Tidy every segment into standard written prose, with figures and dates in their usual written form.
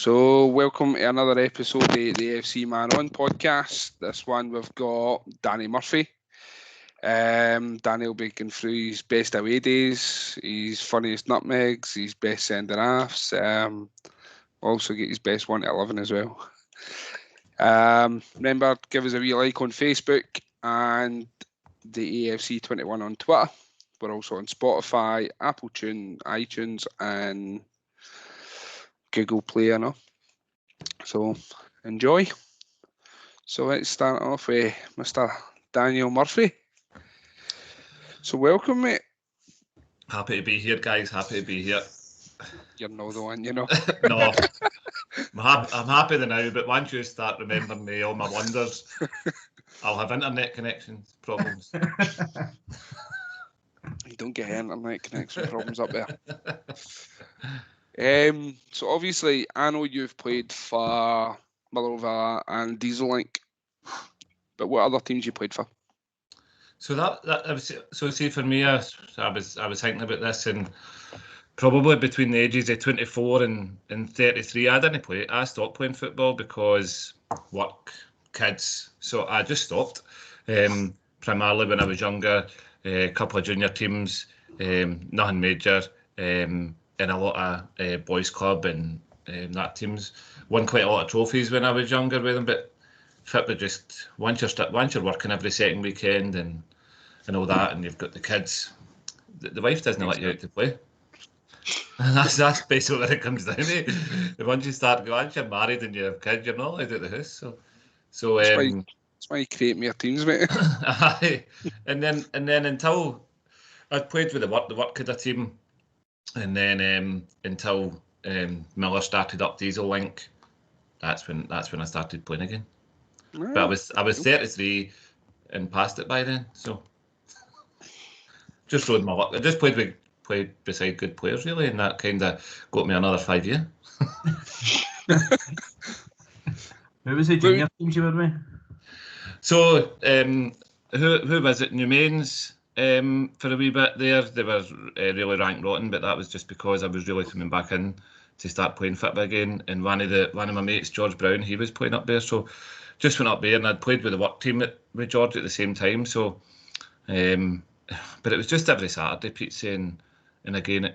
So, welcome to another episode of the AFC Man On podcast. This one we've got Danny Murphy. Danny will be going through his best away days, his funniest nutmegs, his best centre-halves. Also get his best 1 to 11 as well. Remember, give us a wee like on Facebook and the AFC 21 on Twitter. We're also on Spotify, Apple Tune, iTunes, and Google Play, So enjoy. So let's start off with Mr. Daniel Murphy. So welcome, mate. Happy to be here, guys. Happy to be here. You're not the one, No, I'm happy now, but once you start remembering me, all my wonders, I'll have internet connections problems. You don't get internet connection problems up there. So obviously, I know you've played for Motherwell and Diesellink, but what other teams you played for? So see for me, I was thinking about this, and probably between the ages of 24 and 33, I didn't play. I stopped playing football because work, kids. So I just stopped. Primarily when I was younger, a couple of junior teams, nothing major, and a lot of boys club and that teams. Won quite a lot of trophies when I was younger with them, but football just once you're working every second weekend and all that, and you've got the kids, the wife doesn't let you out to play. And that's basically what it comes down to. Once you're married and you have kids, you're not allowed out the house. So that's why you create more teams, mate. and then until I played with the work of the team, and then until Miller started up Diesellink, that's when I started playing again. Right. But I was 33 and past it by then, so just rode my luck. I just played beside good players really, and that kind of got me another 5 years. Who was the junior teams you were with? So who was it? Newmains for a wee bit there. They were really ranked rotten, but that was just because I was really coming back in to start playing football again. And one of my mates, George Brown, he was playing up there, so just went up there, and I'd played with the work team with George at the same time. So, but it was just every Saturday, Pete, and again,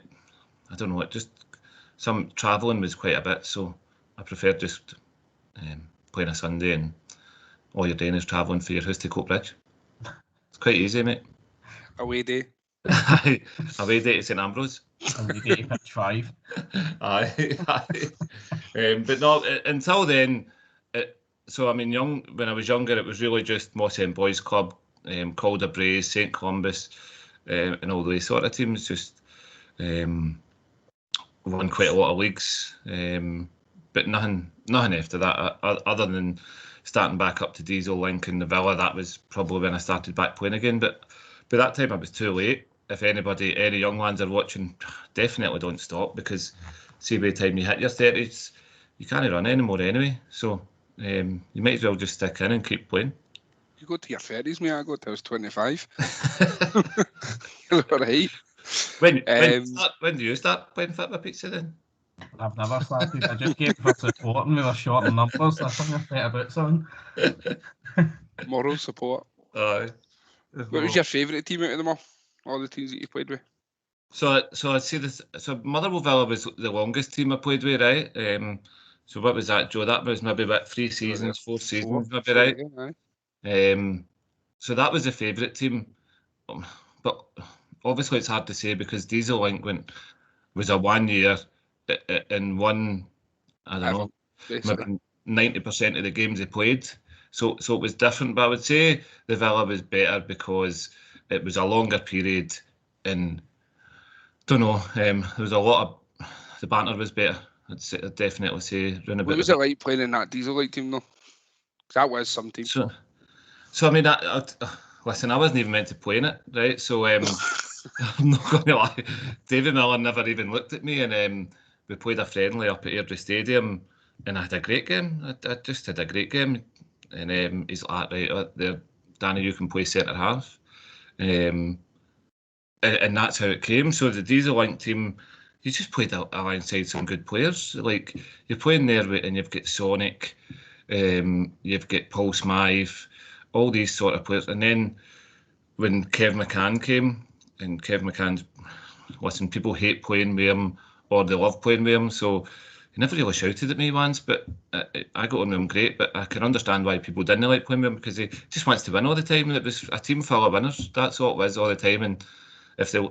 I don't know, it just some travelling was quite a bit, so I preferred just playing a Sunday, and all you're doing is travelling for your house to Coatbridge. It's quite easy, mate. Away day. Away day to St Ambrose. Away day to pitch 5. Aye. But no, until then, so I mean, when I was younger, it was really just Moss End Boys Club, Calder Braes, St Columbus, and all those sort of teams. Just won quite a lot of leagues, but nothing after that, other than starting back up to Diesellink and the Villa. That was probably when I started back playing again. But by that time, I was too late. If any young lads are watching, definitely don't stop, because see, by the time you hit your 30s, you can't run anymore anyway. So you might as well just stick in and keep playing. You go to your 30s, mate. I got till I was 25. You're all right. When do you start playing football, pizza then? I've never started. I just came for support, and we were short on numbers. I think I've thought about something. Moral support. Aye. What was your favourite team out of them all the teams that you played with? So I'd say this. So Motherwell Villa was the longest team I played with, right? So what was that, Joe? That was maybe about 3 seasons, 4 seasons, maybe, right? Yeah. So that was a favourite team, but obviously it's hard to say, because Diesellink was a 1 year and won, I don't know, maybe 90% of the games they played. So it was different, but I would say the Villa was better because it was a longer period, and don't know, there was a lot of, the banter was better. I'd definitely say. What was it like playing in that Diesellink team though? That was some team. So I mean, listen, I wasn't even meant to play in it, right? So I'm not going to lie, David Miller never even looked at me, and we played a friendly up at Airdrie Stadium, and I had a great game. I just had a great game, and he's like, right there, Danny, you can play centre half, and that's how it came. So the Diesellink team, you just played alongside some good players. Like, you're playing there and you've got Sonic, you've got Paul Smythe, all these sort of players. And then when Kev McCann came, and Kev McCann's, listen, people hate playing with him or they love playing with him. So he never really shouted at me once, but I got on with him great. But I can understand why people didn't like playing with him, because he just wants to win all the time. And it was a team full of winners. That's all it was all the time. And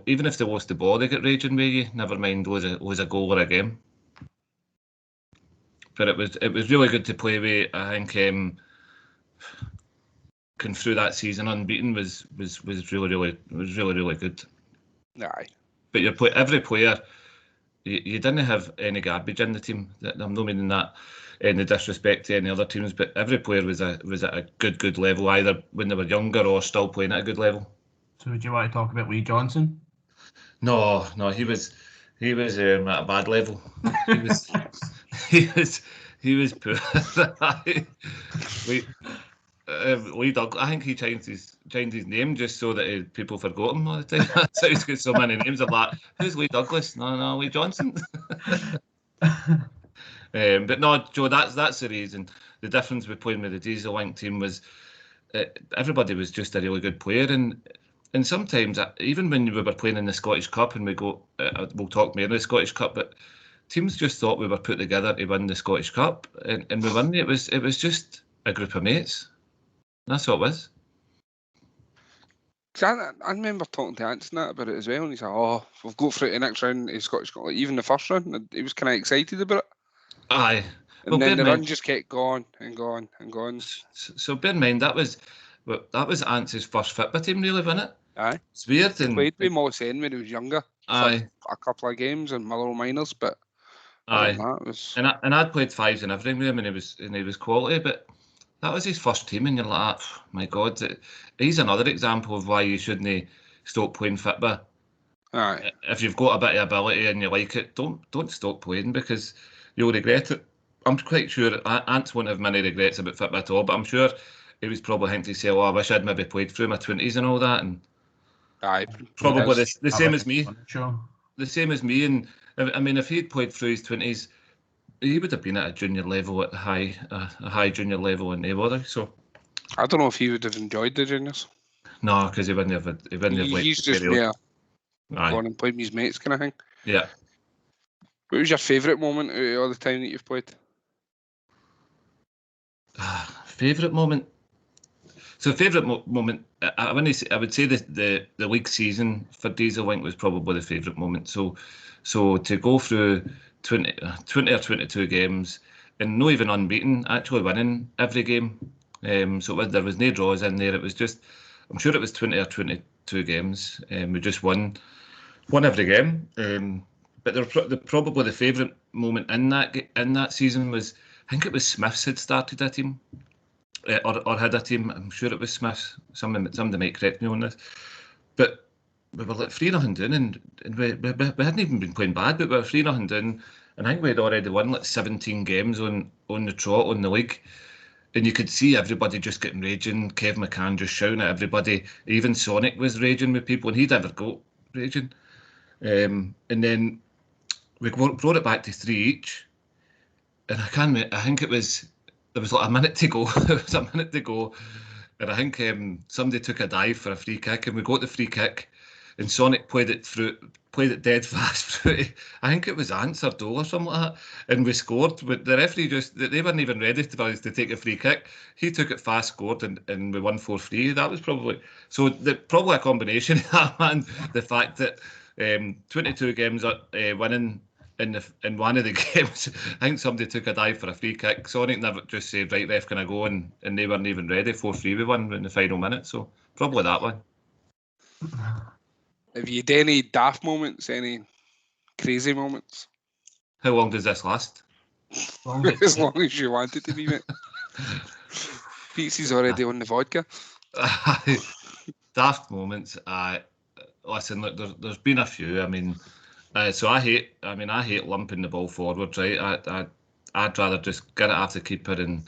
even if they lost the ball, they get raging with you. Never mind lose a goal or a game. But it was really good to play with. I think going through that season unbeaten was really good. Aye. But every player, you didn't have any garbage in the team. I'm not meaning that any disrespect to any other teams, but every player was at a good level, either when they were younger or still playing at a good level. So would you want to talk about Lee Johnson? No, he was at a bad level. He was poor. Lee Douglas, I think he changed his name just so that people forgot him all the time. That's how he's got so many names. I'm like, who's Lee Douglas? No, Lee Johnson. But no, Joe, that's the reason. The difference with playing with the Diesel Link team was everybody was just a really good player, and sometimes even when we were playing in the Scottish Cup, and we'll talk more in the Scottish Cup, but teams just thought we were put together to win the Scottish Cup, and we won it. It was just a group of mates. That's what it was. I remember talking to Anson about it as well, and he said, "Oh, we've got through the next round in Scottish Cup, like even the first round." He was kind of excited about it. Aye. And then the run just kept going and going and going. So bear in mind that was Ance's first football team, really, wasn't it? Aye. It's weird. He played with Moss End when he was younger. Aye. For a couple of games and Motherwell Minors, but aye. That was... And I'd played fives and everything with him, and he was quality, but that was his first team, and you're like, oh, my God, he's another example of why you shouldn't stop playing football. Aye. If you've got a bit of ability and you like it, don't stop playing, because you'll regret it. I'm quite sure Ants won't have many regrets about football at all, but I'm sure he was probably thinking to say, "Oh, I wish I'd maybe played through my 20s and all that." And aye, probably the same as me. Sure. The same as me. And I mean, if he'd played through his 20s, he would have been at a junior level, at a high junior level in Mayweather. So I don't know if he would have enjoyed the juniors. No, because he wouldn't have liked. He's just going and playing with his mates kind of thing. Yeah. What was your favourite moment out of all the time that you've played? Favourite moment? So favourite moment, I would say the league season for Diesel Link was probably the favourite moment. So to go through 20 or 22 games and not even unbeaten, actually winning every game. So there was no draws in there. It was just, I'm sure it was 20 or 22 games. We just won every game. But probably the favourite moment in that season was, I think it was Smiths had started a team, or had a team. I'm sure it was Smiths. Somebody might correct me on this. But we were like 3-0 down, and we hadn't even been playing bad, but we were 3-0 down, and I think we had already won like 17 games on the trot on the league. And you could see everybody just getting raging. Kev McCann just shouting at everybody. Even Sonic was raging with people, and he'd never go raging. And then we brought it back to 3 each. And I think there was like a minute to go. There was a minute to go. And I think somebody took a dive for a free kick, and we got the free kick. And Sonic played it dead fast through. I think it was Ants or Dole or something like that. And we scored. But the referee they weren't even ready for us to take a free kick. He took it fast, scored, and we won 4-3. That was probably a combination of that, man. The fact that 22 games winning in one of the games, I think somebody took a dive for a free kick. Sonic never just said, "Right, ref, can I go?" And they weren't even ready. 4-3 we won in the final minute. So probably that one. Have you had any daft moments, any crazy moments? How long does this last? As long as you want it to be, mate. Pete's already on the vodka. Daft moments. Listen, look, there's been a few. I mean, so I hate lumping the ball forward, right? I'd rather just get it off the keeper and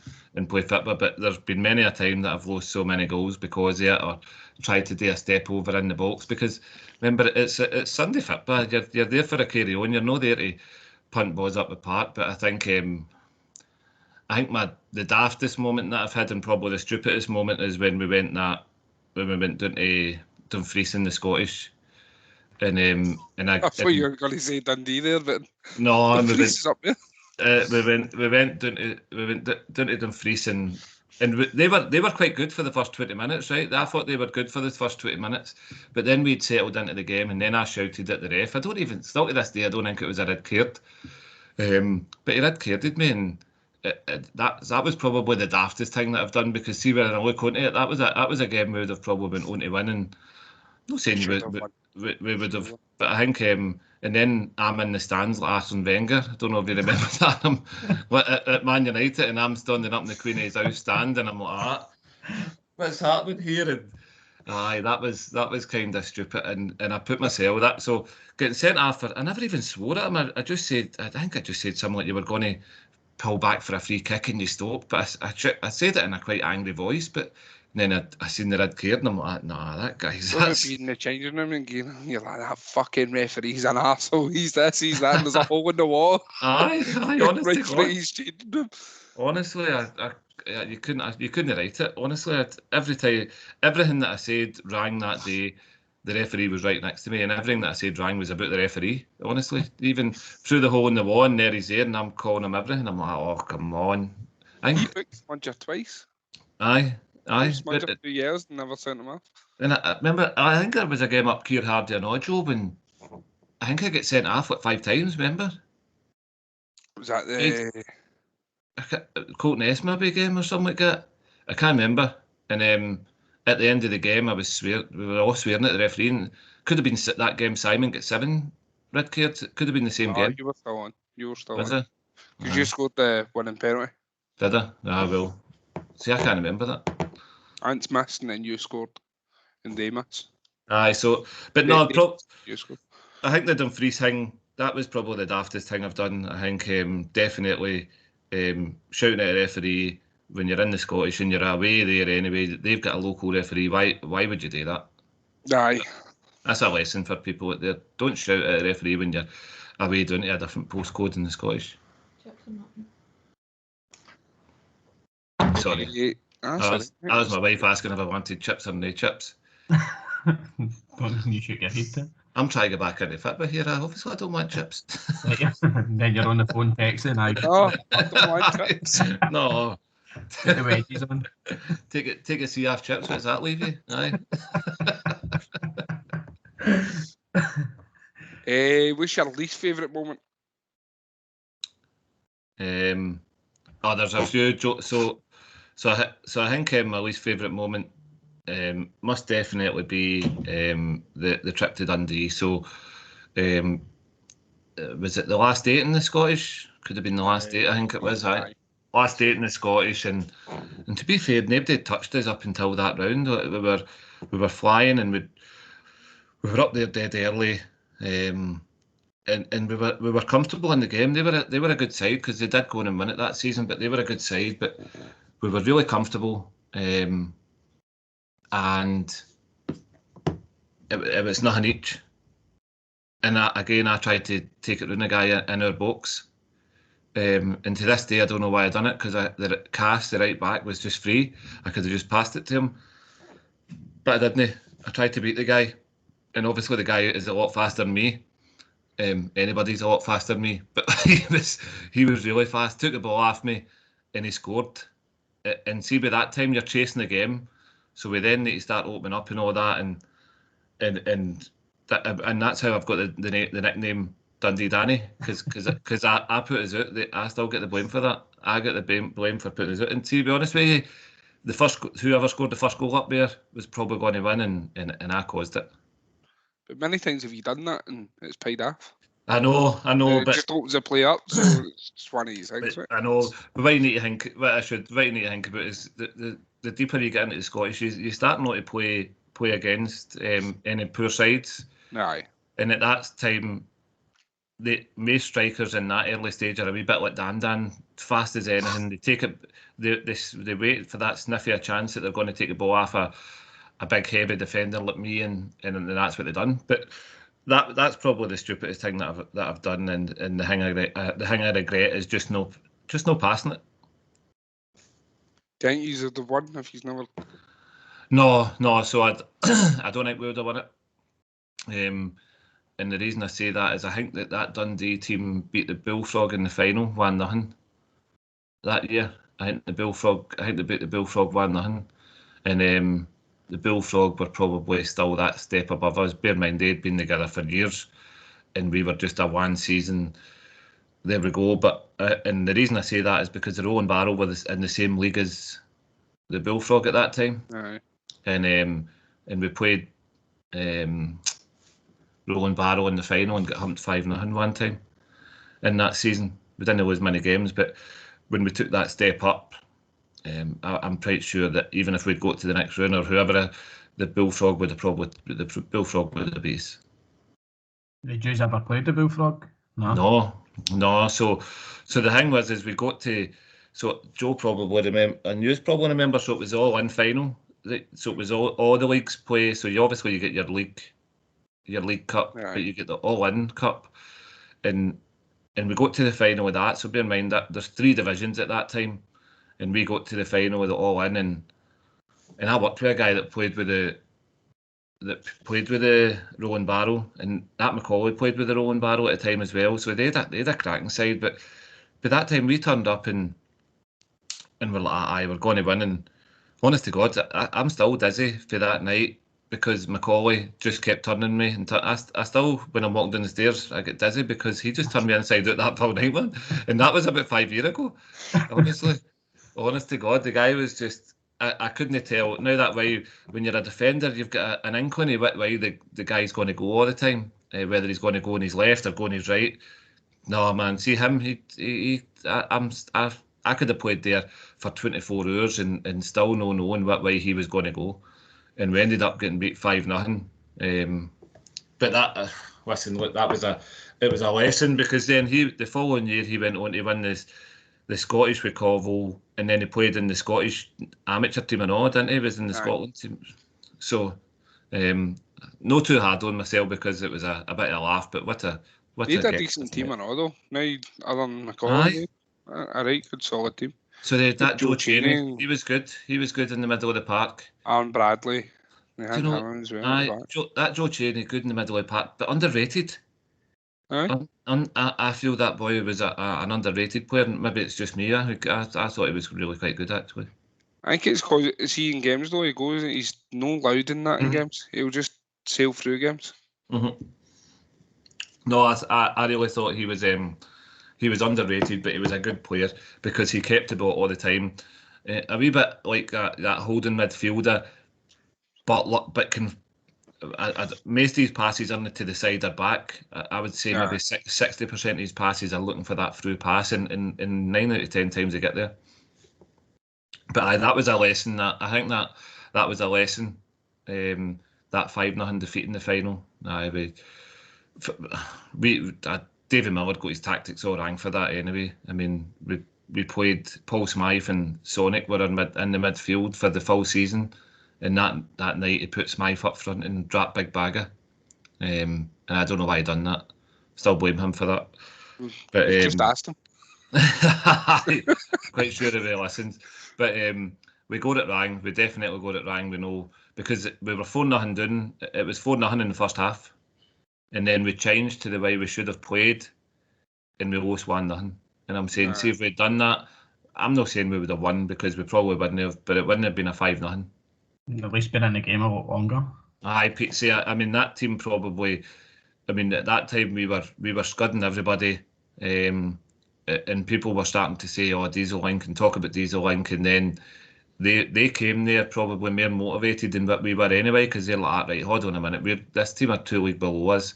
play football. But there's been many a time that I've lost so many goals because of it, or tried to do a step over in the box. Because remember, it's Sunday football. You're there for a carry on. You're not there to punt balls up the park. But I think the daftest moment that I've had, and probably the stupidest moment, is when we went down to Dumfries in the Scottish. And I thought you were going to say Dundee there, but no, Dumfries is up there. we went down to Dumfries, and they were quite good for the first 20 minutes, right? I thought they were good for the first 20 minutes, but then we'd settled into the game, and then I shouted at the ref. Still to this day, I don't think it was a red card, but he red carded me, and that was probably the daftest thing that I've done, because see, when I look onto it, that was a game we would have probably been on to win, and I'm not saying we would have, but I think, and then I'm in the stands like Arsene Wenger. I don't know if you remember that. I'm at Man United, and I'm standing up in the Queen of His House stand, and I'm like, what's happening here? And aye, that was kind of stupid, and I put myself that. So getting sent off, I never even swore at him. I think I just said something like you were going to pull back for a free kick and you stopped, but I said it in a quite angry voice, but. And then I seen the red card, and I'm like, nah, that guy's... Being in the changing room and you're like, that fucking referee's an arsehole. He's this, he's that, and there's a hole in the wall. Aye, honestly. He's changing room. Honestly, you couldn't write it. Honestly, everything that I said rang that day, the referee was right next to me, and everything that I said rang was about the referee. Honestly, even through the hole in the wall, and there he's there, and I'm calling him everything. I'm like, oh, come on. He booked Muncher twice. Aye. Muncher 2 years and never sent him off. And I remember, I think there was a game up Keir Hardy and Ojo when I think I get sent off 5 times. Remember? Was that the Colton S maybe game or something like that? I can't remember. And at the end of the game, we were all swearing at the referee. And could have been that game. Simon got 7 red cards. It could have been the same game. You were still on. Was it? Because you scored the winning penalty. Did I? Well. See, I can't remember that. Ants missed and then you scored and they missed. Aye, so, but no, you scored. I think the Dumfries thing, that was probably the daftest thing I've done. I think definitely shouting at a referee when you're in the Scottish and you're away there anyway, they've got a local referee. Why would you do that? Aye. That's a lesson for people out there. Don't shout at a referee when you're away down to a different postcode in the Scottish. Sorry. That was my wife asking if I wanted chips or no chips. You should get it. I'm trying to get back into football here. Obviously, I don't want chips. Then you're on the phone texting. I don't want chips. No. Get the wedgies on. Take a sea off chips. What does that leave you? Aye. What's your least favourite moment? There's a few. So I think my least favourite moment must definitely be the trip to Dundee. So was it the last 8 in the Scottish? Could have been the last 8. I think it was. Last 8 in the Scottish, and to be fair, nobody touched us up until that round. We were flying, and we were up there dead early. And we were comfortable in the game. They were a good side because they did go on and win it that season, but they were a good side. But we were really comfortable, and it was nothing each. And I tried to take it round a guy in our box, and to this day I don't know why I done it, because the right back was just free. I could have just passed it to him, but I didn't. I tried to beat the guy, and obviously the guy is a lot faster than me. Anybody's a lot faster than me, but he was really fast. Took the ball off me, and he scored. And see, by that time you're chasing the game, so we then need to start opening up and all that, and that's how I've got the nickname Dundee Danny, because I put us out. I still get the blame for that. I get the blame for putting us out. And to be honest with you, whoever scored the first goal up there was probably going to win, and I caused it. But many times have you done that and it's paid off? I know, but it just opens the play up, so it's just one of these things. I know, but what I need to think about is the deeper you get into the Scottish, you start not to play against any poor sides. Aye. And at that time, most strikers in that early stage are a wee bit like Dan, fast as anything. They take it, they wait for that sniffy a chance that they're going to take the ball off a big heavy defender like me, and that's what they've done. But that's probably the stupidest thing that I've done, and the thing I regret is just no passing it. Don't use the one if he's never. No. So I don't think we would have won it. And the reason I say that is I think that Dundee team beat the Bullfrog in the final 1-0 that year. I think they beat the Bullfrog 1-0, and the Bullfrog were probably still that step above us. Bear in mind they'd been together for years, and we were just a one season. There we go. But and the reason I say that is because the Rowan Barrow were in the same league as the Bullfrog at that time. Aye. And we played Rowan Barrow in the final and got humped 5-0 one time in that season. We didn't lose many games, but when we took that step up, I'm pretty sure that even if we'd got to the next round or whoever, the Bullfrog would have beat us. Did you ever play the Bullfrog? No. So the thing was, is we got to. So Joe probably remember, and you probably remember. So it was all in final. So it was all the leagues play. So you get your league cup, right, but you get the all-in cup, and we got to the final with that. So bear in mind that there's 3 divisions at that time, and we got to the final with it all-in, and I worked with a guy that played with the Rowan Barrow, and that Macaulay played with the Rowan Barrow at the time as well. So they had a cracking side, but that time we turned up and we're like, aye, we're going to win. And honest to God, I'm still dizzy for that night because Macaulay just kept turning me, and I still, when I'm walking down the stairs, I get dizzy because he just turned me inside out that Paul night one, and that was about 5 years ago. Honestly, honest to God, the guy was just. I couldn't tell. Now that way, when you're a defender, you've got an inkling of what way the guy's going to go all the time, whether he's going to go on his left or go on his right. No, man, see him. I could have played there for 24 hours and still no knowing what way he was going to go, and we ended up getting beat 5-0. But that, listen, look, it was a lesson, because then the following year he went on to win the Scottish with Covell, and then he played in the Scottish amateur team and all, didn't he? He was in the Scotland team. So, no too hard on myself because it was a bit of a laugh, but what a decent team and all though. Now, other than Macaulay, a right good solid team. So they had that Joe Cheney, he was good. He was good in the middle of the park. Aaron Bradley. As well, that Joe Cheney, good in the middle of the park, but underrated. I feel that boy was an underrated player. Maybe it's just me. I thought he was really quite good, actually. I think it's because in games though, he's no loud in that in games. He'll just sail through games. Mm-hmm. No, I really thought he was underrated, but he was a good player because he kept the ball all the time. A wee bit like that holding midfielder, but can. Most of his passes aren't to the side or back. I would say maybe 60% of his passes are looking for that through pass, and 9 out of 10 times they get there. But that was a lesson. I think that was a lesson. That 5-0 defeat in the final. David Miller got his tactics all wrong for that anyway. I mean, we played Paul Smythe and Sonic were in the midfield for the full season. And that night he put Smythe up front and dropped Big Bagger, and I don't know why he done that. Still blame him for that. But just asked him. Quite sure if he listens. But we got it wrong. We definitely got it wrong. We know, because we were 4-0 down. It was 4-0 in the first half, and then we changed to the way we should have played, and we lost 1-0. And I'm saying, see if we'd done that, I'm not saying we would have won, because we probably wouldn't have, but it wouldn't have been a 5-0. At least been in the game a lot longer. I mean, that team probably. I mean, at that time we were scudding everybody, and people were starting to say, "Oh, Diesel Link," and talk about Diesel Link, and then they came there probably more motivated than what we were anyway, because they're like, right, hold on a minute, this team are 2 leagues below us.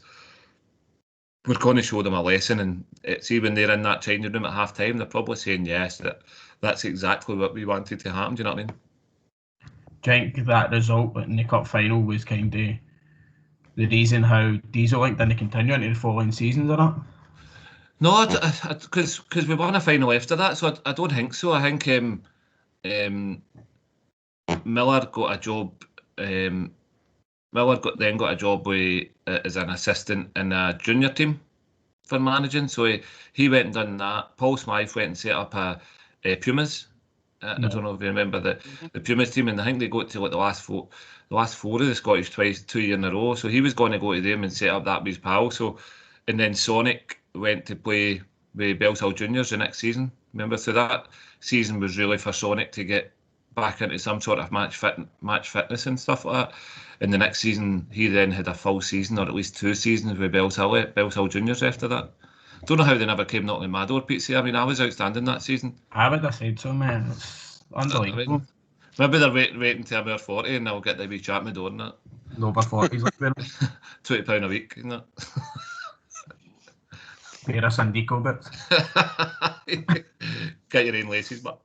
We're going to show them a lesson, and see when they're in that changing room at half time, they're probably saying yes, that's exactly what we wanted to happen. Do you know what I mean? Do you think that result in the cup final was kind of the reason how Diesel Link didn't continue into the following seasons or not? No, because we won a final after that, so I don't think so. I think Miller got a job. Miller got a job with as an assistant in a junior team for managing. So he went and done that. Paul Smythe went and set up a Pumas. I don't know if you remember the Pumas team, and I think they got to like the last four of the Scottish twice, 2 years in a row. So he was going to go to them and set up that with his pal. So, and then Sonic went to play with Bellshill Juniors the next season. Remember, so that season was really for Sonic to get back into some sort of match fitness and stuff like that. And the next season, he then had a full season, or at least 2 seasons with Bellshill Juniors after that. Don't know how they never came knocking on my door, Pete. I mean, I was outstanding that season. I would have said so, man. It's unbelievable. I mean, maybe they're waiting till I'm 40 and I'll get the wee chat at my door and that. No, over 40s, like £20 a week, isn't it? Pair of Sandico bits. Get your own laces, but.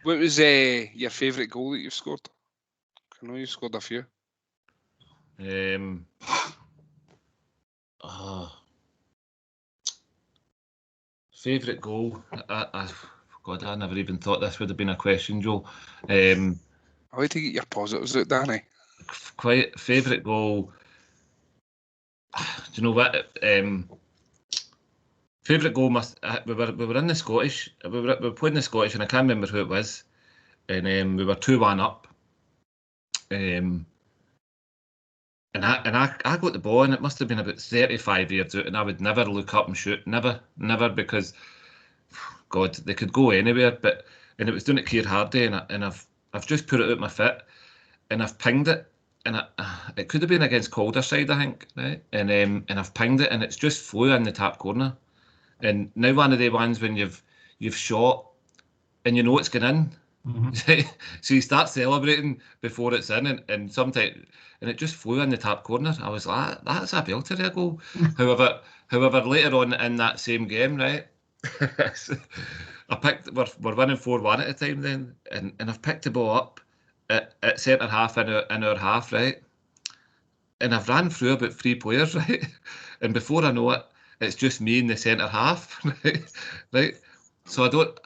What was your favourite goal that you've scored? I know you've scored a few. Favourite goal? God, I never even thought this would have been a question, Joe. I like to get your positives out, Danny. Quite favourite goal. Do you know what? Favourite goal must. We were in the Scottish. We were playing the Scottish, and I can't remember who it was. And we were 2-1 up. And I got the ball, and it must have been about 35 yards out, and I would never look up and shoot, never, because, God, they could go anywhere. And it was down at Keir Hardy, and I've just put it out my foot, and I've pinged it, and it could have been against Calderside, I think, right? And I've pinged it, and it's just flew in the top corner. And now one of the ones when you've shot, and you know it's going in. Mm-hmm. So you start celebrating before it's in, and sometimes, and it just flew in the top corner. I was like, that's a belter of a goal. However, later on in that same game, right, we're winning 4-1 at the time then, and I've picked the ball up at centre half in our half, right, and I've ran through about 3 players, right, and before I know it, it's just me in the centre half, right. So I don't.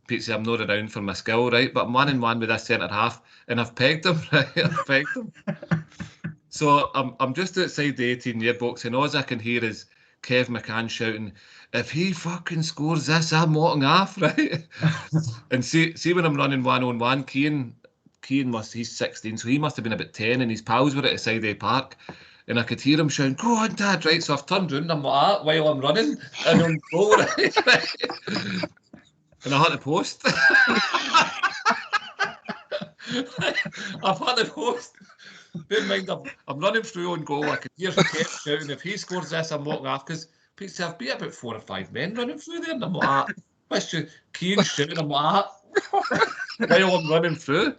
Pete, I'm not around for my skill, right? But I'm 1-on-1 with this centre half, and I've pegged him, right? I've pegged him. So I'm just outside the 18-yard box, and all I can hear is Kev McCann shouting, "If he fucking scores this, I'm walking off," right? And see when I'm running 1-on-1, Cian he's 16, so he must have been about 10, and his pals were at the side of the park. And I could hear him shouting, "Go on, Dad," right? So I've turned around and I'm like that while I'm running, and I'm goal, right? And I had the post. I've had the post. Bear in mind, I'm running through on goal. I could hear Kev shouting, "If he scores this, I'm walking off." Because Pete, I've beat about 4 or 5 men running through there, and I'm like, "What's your Keane shouting?" I'm like, while I'm running through.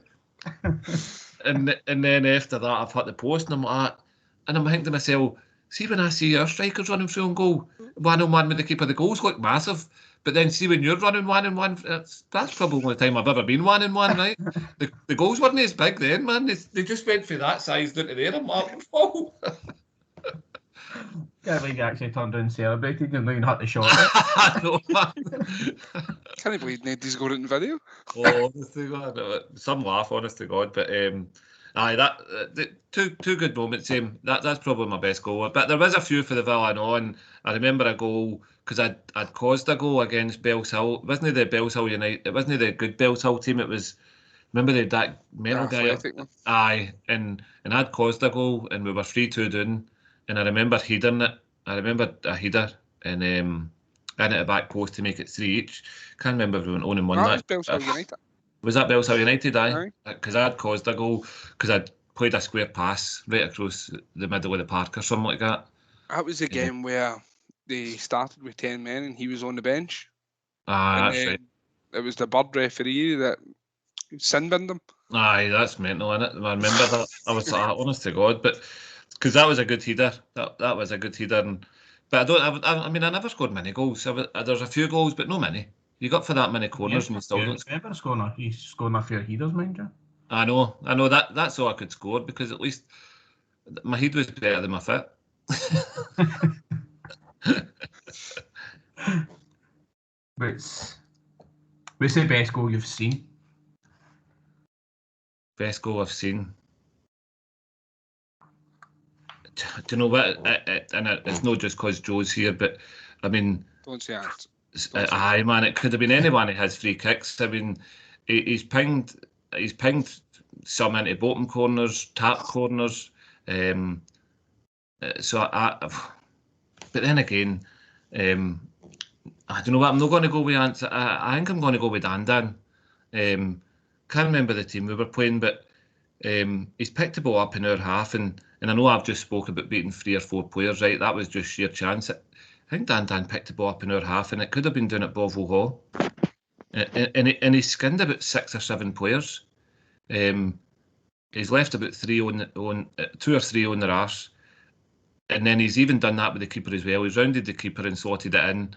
And then after that, I've hit the post, and I'm like, and I'm thinking to myself, see when I see our strikers running through on goal, 1-on-1 with the keeper, the goals look massive. But then see when you're running 1-on-1, that's probably the time I've ever been 1-on-1, right? The goals weren't as big then, man. They just went for that size down to there. I'm like, oh. Can't believe you actually turned around and celebrated and even had the shot. I know, man. Can't believe Neddy's got it in video. Oh, honest to God. Some laugh, honest to God. But two good moments. That's probably my best goal. But there was a few for the Villa, and I remember a goal because I'd caused a goal against Bellshill. It wasn't the Bellshill United. It wasn't the good Bellshill team. It was, remember that mental guy. Aye, and I'd caused a goal, and we were 3-2 down. And I remember heading it. I remember a header, and in at the back post to make it 3 each. Can't remember if we went on and won that. Bellshill United. Was that Bellshill United? Aye, because I'd caused a goal because I'd played a square pass right across the middle of the park or something like that. That was a game where they started with 10 men and he was on the bench. That's right. It was the bird referee that sin-binned him. Aye, that's mental, innit? I remember that. I was like, honest to God, but because that was a good header. That was a good header. But I never scored many goals. There's a few goals, but no many. You got for that many corners and you still don't score. He's scoring a few headers, mind you. I know. That's all I could score because at least my head was better than my foot. What's the best goal you've seen? Best goal I've seen. Do you know what? It's not just because Joe's here, but I mean, Don't say that. Aye, man, it could have been anyone who has free kicks. I mean, he's pinged some into bottom corners, tap corners. But then again, I don't know what. I'm not going to go with answer. I think I'm going to go with Dan. Can't remember the team we were playing, but he's picked the ball up in our half, and I know I've just spoke about beating 3 or 4 players, right? That was just sheer chance. I think Dan picked the ball up in our half, and it could have been down at Bovril Hall. And he skinned about 6 or 7 players. He's left about 2 or 3 on their arse. And then he's even done that with the keeper as well. He's rounded the keeper and slotted it in.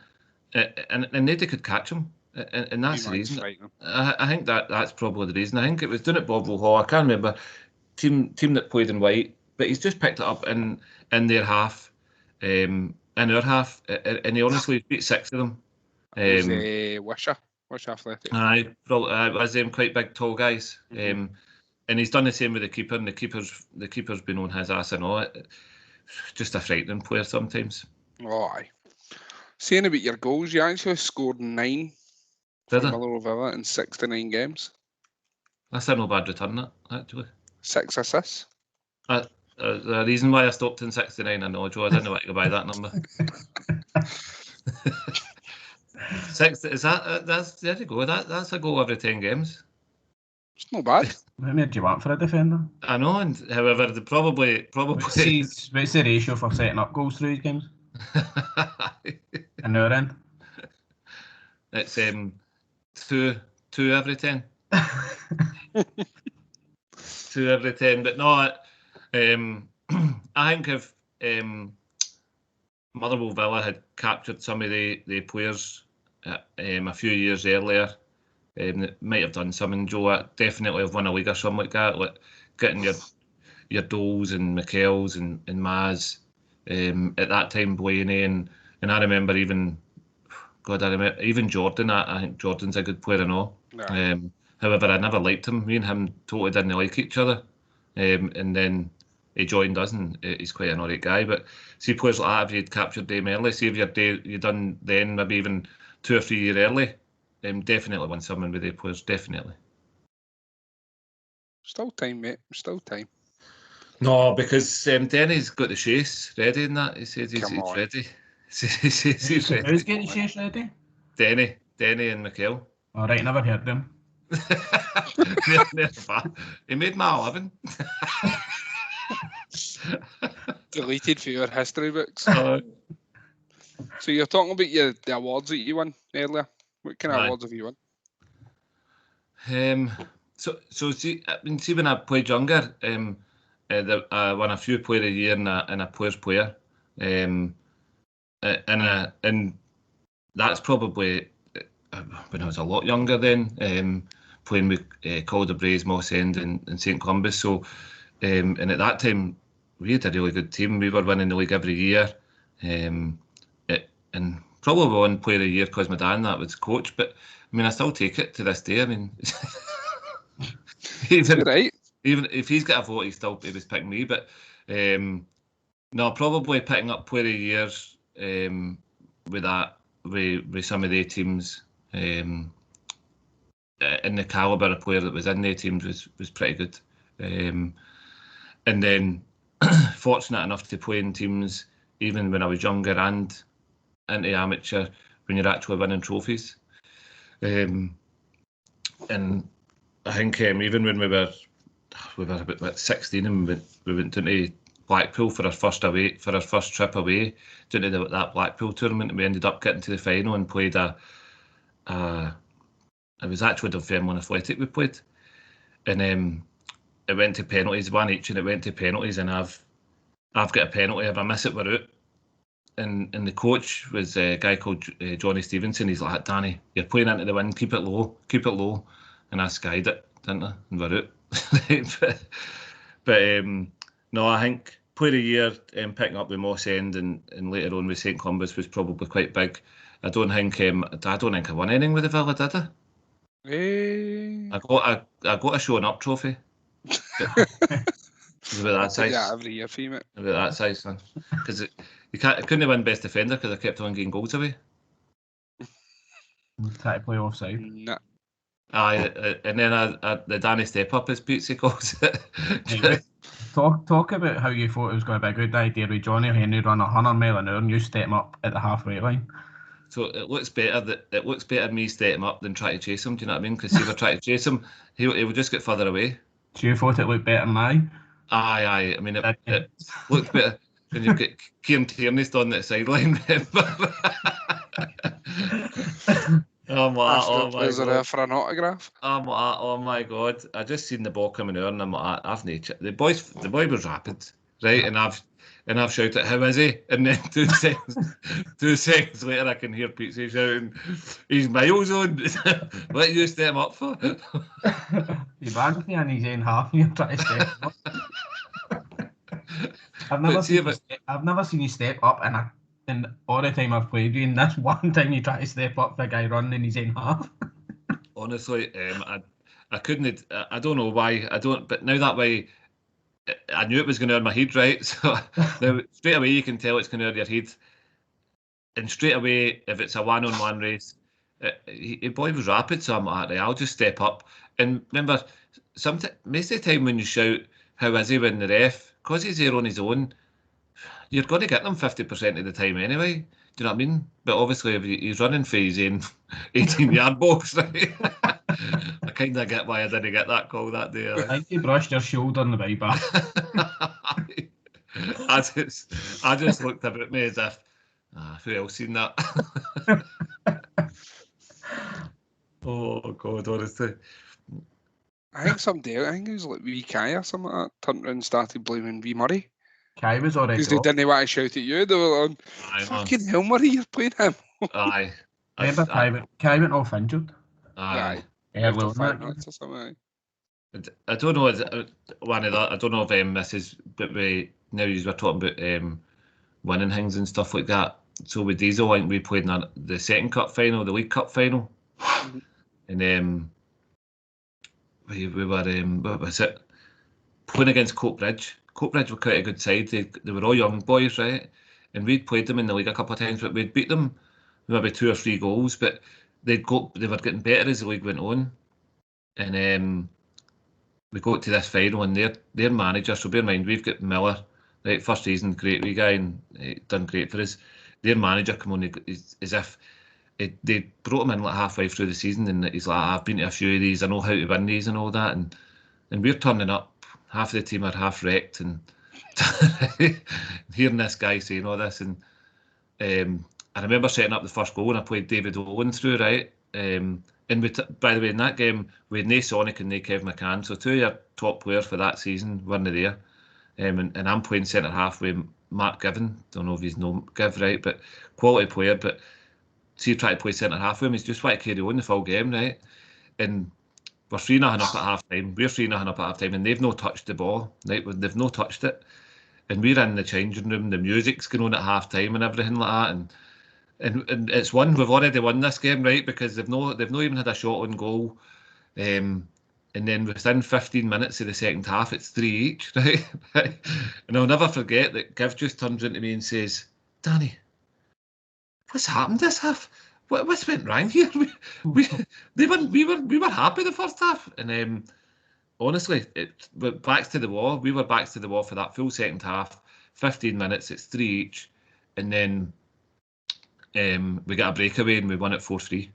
And nobody could catch him. And that's the reason. I think that's probably the reason. I think it was done at Bovril Hall. I can't remember. Team that played in white. But he's just picked it up in their half. In our half. And he honestly beat 6 of them. Wisher Athletic. Aye, as them quite big, tall guys. And he's done the same with the keeper, and the keeper's been on his ass and all. Just a frightening player sometimes. Oh, aye. Saying about your goals, you actually scored 9 for Motherwell Villa in 69 games. That's a no bad return, that, actually. 6 assists. The reason why I stopped in 69, I know, Joe, I didn't want to go by that number. 6, is that's there you go. That's a goal every 10 games. It's not bad. How many do you want for a defender? I know, and however, probably. What's the ratio for setting up goals through these games? An hour in. It's 2 every 10. 2 every 10, but no. I think if Motherwell Villa had captured some of the players a few years earlier, that might have done something. Joe definitely have won a league or something like that, like getting your Doles and McKells and Maz at that time, Blaney, and I remember even Jordan. I think Jordan's a good player and all. Yeah. However, I never liked him. Me and him totally didn't like each other, and then he joined us, and he's quite an alright guy. But see, players like that, if you'd captured them early, see if you done then maybe even 2 or 3 years early, definitely won something with the players, definitely. Still time, mate. Still time. No, because Denny's got the chase ready and that. He says he's ready. He's ready. Who's getting the chase ready? Denny and McKell. All right, never heard them. He made my 11. Deleted for your history books. So you're talking about the awards that you won earlier. What kind of awards have you won? So see when I played younger, I won a few Player of the Year and a Player's Player, and that's probably when I was a lot younger then, playing with Calder Braes, Moss End and St Columbus. So and at that time we had a really good team. We were winning the league every year, and probably won Player of the Year because my dad that was coach. But I mean, I still take it to this day. I mean, even if he's got a vote, he was picking me. But no, probably picking up Player of the Years with some of the teams, and the calibre of player that was in the teams was pretty good. And then fortunate enough to play in teams even when I was younger and into amateur when you're actually winning trophies. And I think even when we were about 16 and we went into Blackpool for our first trip away, down to that Blackpool tournament, and we ended up getting to the final and played it was actually Dunfermline Athletic we played, and it went to penalties, 1 each, and it went to penalties, and I've got a penalty. If I miss it, we're out. And the coach was a guy called Johnny Stevenson. He's like, Danny, you're playing into the wind, keep it low. And I skied it, didn't I? And we're out. but no, I think Player of the year, picking up with Moss End and later on with St Columbus was probably quite big. I don't think I won anything with the Villa, did I? I got a showing up trophy. It was about that size. Yeah, every year for you, mate. About that size, man. Because I couldn't win best defender because I kept on getting goals away. Try to play offside. Nah. Aye, and then the Danny step up, as Pizzi calls it. Talk about how you thought it was going to be a good idea with Johnny Henry run 100 mile an hour and you step him up at the halfway line. So it looks better me step him up than try to chase him. Do you know what I mean? Because if I try to chase him, he would just get further away. So you thought it looked better than I? Aye. I mean, it looked better when you've got Kieran Tierney standing at the sideline. Remember? Oh my Is there for an autograph? Oh my God! I just seen the ball coming out, and I'm like, I've nature. The boy was rapid, right? And I've shouted, "How is he?" And then 2 seconds later, I can hear Pizzi shouting, "He's miles on." What are you step him up for? He ran me and he's in half. You're trying to step him up. I've never seen you step up, and all the time I've played you, and that's one time you try to step up for a guy running and he's in half. Honestly, I couldn't. I don't know why. I don't. But now that way, I knew it was going to earn my head, right? So now straight away you can tell it's going to earn your head, and straight away if it's a one-on-one race, the boy was rapid, so I'm like, right, I'll just step up. And remember, most of the time when you shout, "How is he?" when the ref, because he's there on his own, you're going to get them 50% of the time anyway. Do you know what I mean? But obviously, if he's running for his own 18-yard box, right? I kind of get why I didn't get that call that day. I think you brushed your shoulder on the way back. I just looked up at me as if, who else seen that? Oh God, honestly. I think it was like wee Kai or something like that, turned around and started blaming wee Murray. Kai was already because they didn't want to shout at you. They were on, fucking hell, Murray, you're playing him. Aye. Remember Kai went off injured. Aye. After 5 minutes or something. I don't know. One of that. I don't know if Mrs. But now you were talking about winning things and stuff like that. So with Diesel, I think we played in the second cup final, the League Cup final, and we were what was it? Playing against Coatbridge. Coatbridge were quite a good side. They were all young boys, right? And we'd played them in the league a couple of times, but we'd beat them maybe 2 or 3 goals. But they were getting better as the league went on, and we got to this final, and their manager. So bear in mind, we've got Miller, right? First season, great wee guy, and done great for us. Their manager come on as if they brought him in like halfway through the season, and he's like, "I've been to a few of these, I know how to win these and all that," and we're turning up. Half of the team are half wrecked, and hearing this guy saying all this, and I remember setting up the first goal, and I played David Owen through, right? And by the way, in that game, we had no Sonic and no Kev McCann, so 2 of your top players for that season weren't there. And I'm playing centre half with Mark Given. Don't know if he's known Giv, right? But quality player. But see, try to play centre half with him. He's just want to carry on the full game, right? And we're 3-0 up at half time. We're 3-0 up at half time, and they've not touched the ball, right? They've not touched it. And we're in the changing room. The music's going on at half time and everything like that. And it's won. We've already won this game, right? Because they've not even had a shot on goal. And then within 15 minutes of the second half, it's 3 each, right? And I'll never forget that Giv just turns into me and says, "Danny, what's happened this half? What's went wrong here? We were happy the first half." And honestly, but backs to the wall. We were backs to the wall for that full second half. 15 minutes, it's 3 each, and then we got a breakaway and we won it 4-3.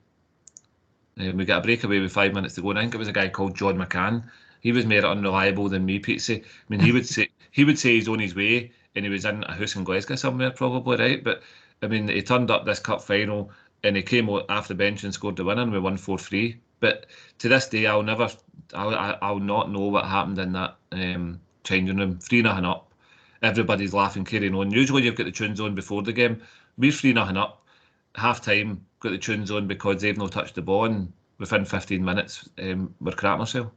We got a breakaway with 5 minutes to go, and I think it was a guy called John McCann. He was more unreliable than me, Pizzi. I mean, he would say he's on his way, and he was in a house in Glasgow somewhere, probably, right? But I mean, he turned up this cup final, and he came off the bench and scored the winner, and we won 4-3. But to this day, I'll not know what happened in that changing room. 3-0 up, everybody's laughing, carrying on. Usually, you've got the tunes on before the game. We're 3-0 up. Half time, got the tunes on because they've not touched the ball, and within 15 minutes, we're crapping ourselves.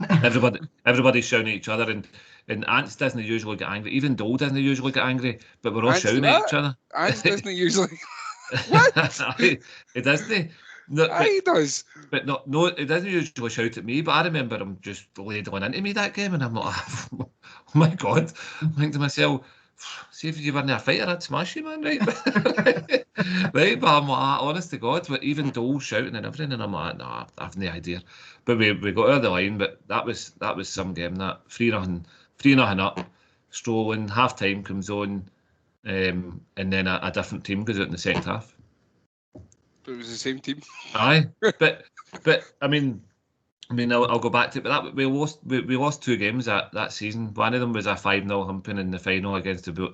Everybody's shouting at each other, and Ants doesn't usually get angry. Even Dole doesn't usually get angry, but we're all shouting at each other. Ants doesn't usually. What? He doesn't. No, He does. But no, he doesn't usually shout at me. But I remember him just ladling into me that game, and I'm like, oh my God! I think to myself, see if you weren't a fighter, I'd smash you, man, right? Right, but I'm like, honest to God, but even Dole shouting and everything, and I'm like, nah, I've no idea. But we got out of the line, but that was some game. That 3-0 up, strolling, half time comes on, and then a different team goes out in the second half. But it was the same team. Aye, but I mean, I'll go back to it. But that we lost 2 games that season. One of them was a 5-0 humping in the final against the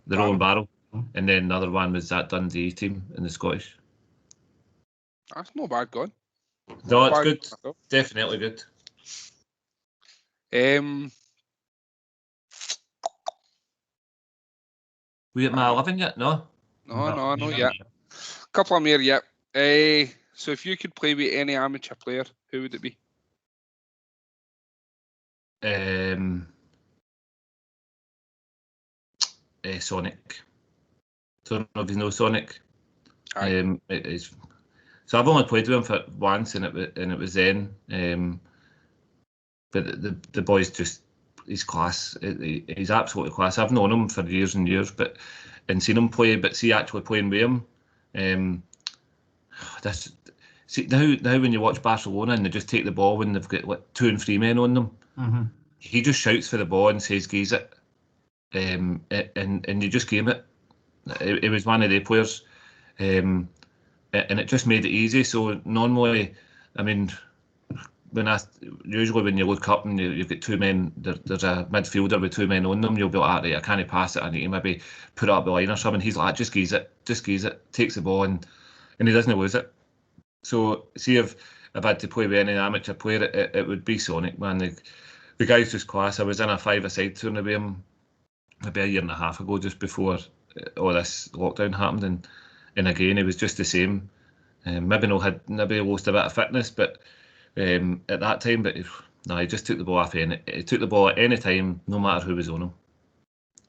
Rowan Barrow, and then another one was that Dundee team in the Scottish. That's not bad going. No, it's good. Definitely good. We at my 11 yet? No, not yet. Couple of more yet. So if you could play with any amateur player, who would it be? Sonic. Don't know if you know Sonic. Aye. So I've only played with him for once, and it was then. But the boy's just, he's class. He's absolutely class. I've known him for years and years, and seen him play. But see, actually playing with him, see now when you watch Barcelona and they just take the ball when they've got like 2 and 3 men on them, he just shouts for the ball and says, "Geez it," and you just game it. It was one of the players, and it just made it easy. So normally, I mean, usually when you look up and you've got 2 men, there's a midfielder with 2 men on them, you'll be like, right, I can't pass it, I need to maybe put it up the line or something. He's like, just geese it, takes the ball and he doesn't lose it. So see if I had to play with any amateur player, it would be Sonic, man. The guy's just class. I was in a 5-a-side tournament with him maybe a year and a half ago, just before all this lockdown happened, and again he was just the same. Maybe lost a bit of fitness, but at that time, but he just took the ball off. He took the ball at any time, no matter who was on him.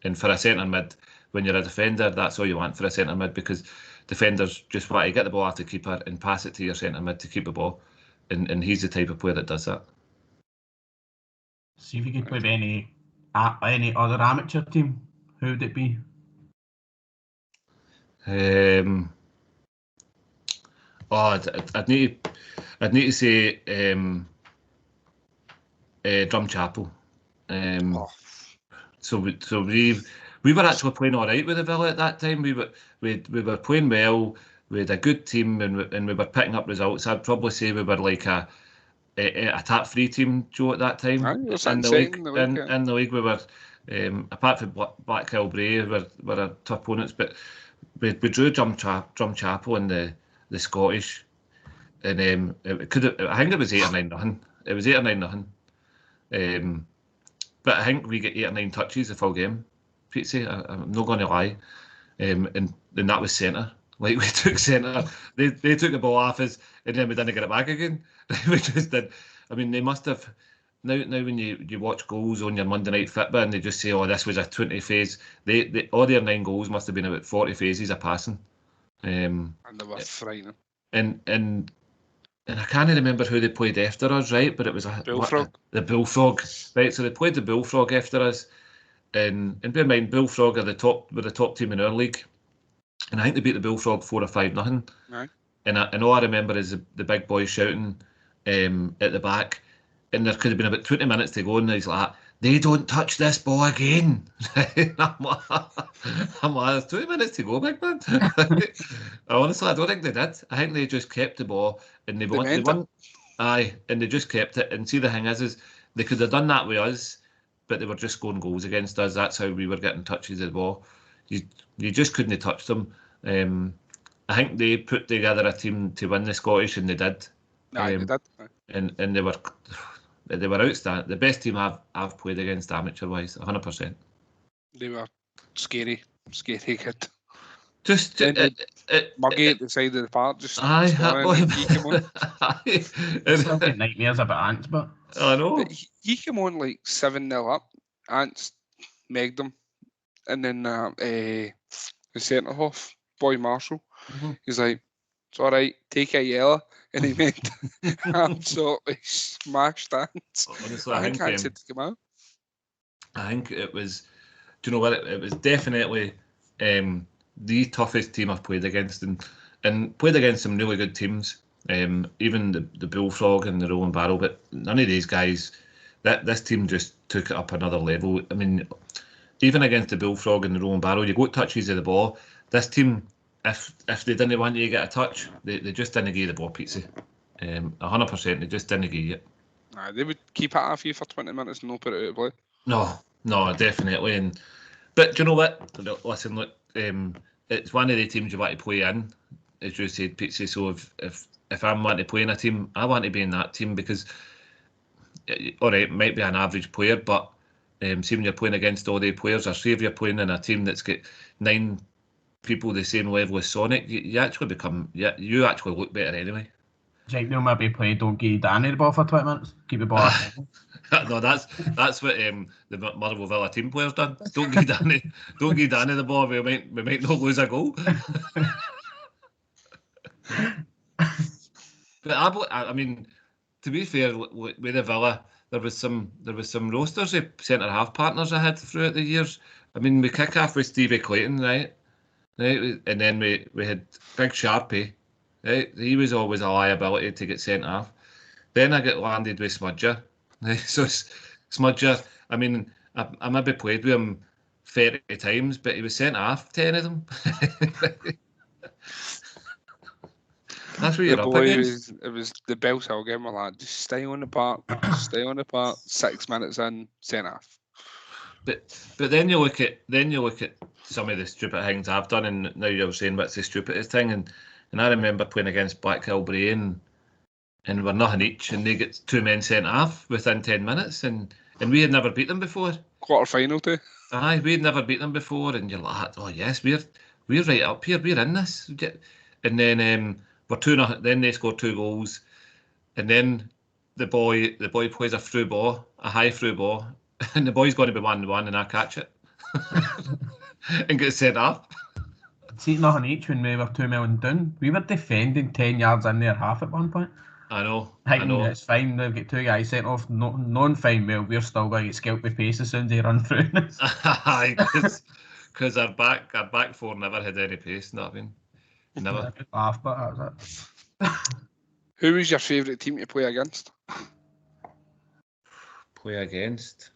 And for a centre mid, when you're a defender, that's all you want for a centre mid, because defenders just want to get the ball off the keeper and pass it to your centre mid to keep the ball, and he's the type of player that does that. See if you could play with any other amateur team, who would it be? I'd need to say Drumchapel. So we were actually playing all right with the Villa at that time. We were playing well. We had a good team, and we were picking up results. I'd probably say we were like a top 3 team, Joe, at that time in the league. In the league, we were apart from Blackhill Bray, were our tough opponents, but we drew Drumchapel in the Scottish, and I think it was 8 or 9-0. It was 8 or 9-0. But I think we get 8 or 9 touches the full game, Pete. I'm not going to lie. And that was centre. Like, we took centre. They took the ball off us, and then we didn't get it back again. We just did. I mean, they must have. Now when you watch goals on your Monday Night Football and they just say, oh, this was a 20 phase, they all their 9 goals must have been about 40 phases of passing. And they were frightening. And I can't remember who they played after us, right? But it was the Bullfrog, right? So they played the Bullfrog after us, and bear in mind, Bullfrog were the top team in our league, and I think they beat the Bullfrog 4 or 5-0. Right. And all I remember is the big boys shouting at the back, and there could have been about 20 minutes to go, and he's like, "They don't touch this ball again." I'm like, there's 20 minutes to go, big man. Honestly, I don't think they did. I think they just kept the ball, and they won. Aye, and they just kept it. And see, the thing is they could have done that with us, but they were just scoring goals against us. That's how we were getting touches of the ball. You just couldn't touch them. I think they put together a team to win the Scottish, and they did. They did. And they were outstanding. The best team I've played against amateur wise, 100%. They were scary kid. Just Muggy at the side of the park, just aye, smiling. He came on. I still get nightmares about Ants, but I know. But he came on like 7-0 up. Ants megged him, and then the centre half, Boy Marshall, he's like, "It's all right, take a yellow," and he meant absolutely smashed Ants. Honestly, I think Ants had to come out. I think it was. Do you know what? It was definitely the toughest team I've played against, and played against some really good teams. Even the Bullfrog and the Rolling Barrel, but none of these guys. This team just took it up another level. I mean, even against the Bullfrog and the Rolling Barrel, you got touches of the ball. This team, if they didn't want you to get a touch, they just didn't give you the ball, Pizzi. 100%, they just didn't give you it. They would keep it off you for 20 minutes and not put it out of play. No, definitely. But do you know what? Listen, look, it's one of the teams you want to play in, as you said, Pizzi. So if I'm wanting to play in a team, I want to be in that team because, all right, it might be an average player, but see when you're playing against all the players, or say if you're playing in a team that's got 9 people the same level as Sonic, you actually you actually look better anyway. Jake, they'll maybe play Don't Give Danny the ball for 20 minutes. Keep the ball. No, that's what the Motherwell Villa team players done. Don't give Danny the ball. We might not lose a goal. But I mean, to be fair, with the Villa, there was some rosters of centre half partners I had throughout the years. I mean, we kick off with Stevie Clayton, right, and then we had Big Sharpie, right. He was always a liability to get sent off. Then I got landed with Smudger. So Smudger, I mean, I maybe played with him 30 times, but he was sent off 10 of them. That's what you're up against. It was the Bellshill game, like, just stay on the park, 6 minutes in, sent off. But then you look at some of the stupid things I've done, and now you're saying what's the stupidest thing, and I remember playing against Black Hill Bray and we're nothing each, and they get 2 men sent off within 10 minutes, and we had never beat them before. Quarter final too. Aye, we had never beat them before, and you're like, oh yes, we're right up here, we're in this. And then we're 2-0. Then they score 2 goals, and then the boy plays a through ball, a high through ball, and the boy's got to be 1-1, and I catch it and get sent off. See, nothing each when we were 2-0 down. We were defending 10 yards in their half at one point. I know. It's fine. They've got 2 guys sent off. Knowing fine well, we're still going to get scalped with pace as soon as they run through this. Aye, because our back 4 never had any pace. Not been. Never. Laugh, but that was it. Who was your favourite team to play against? Play against?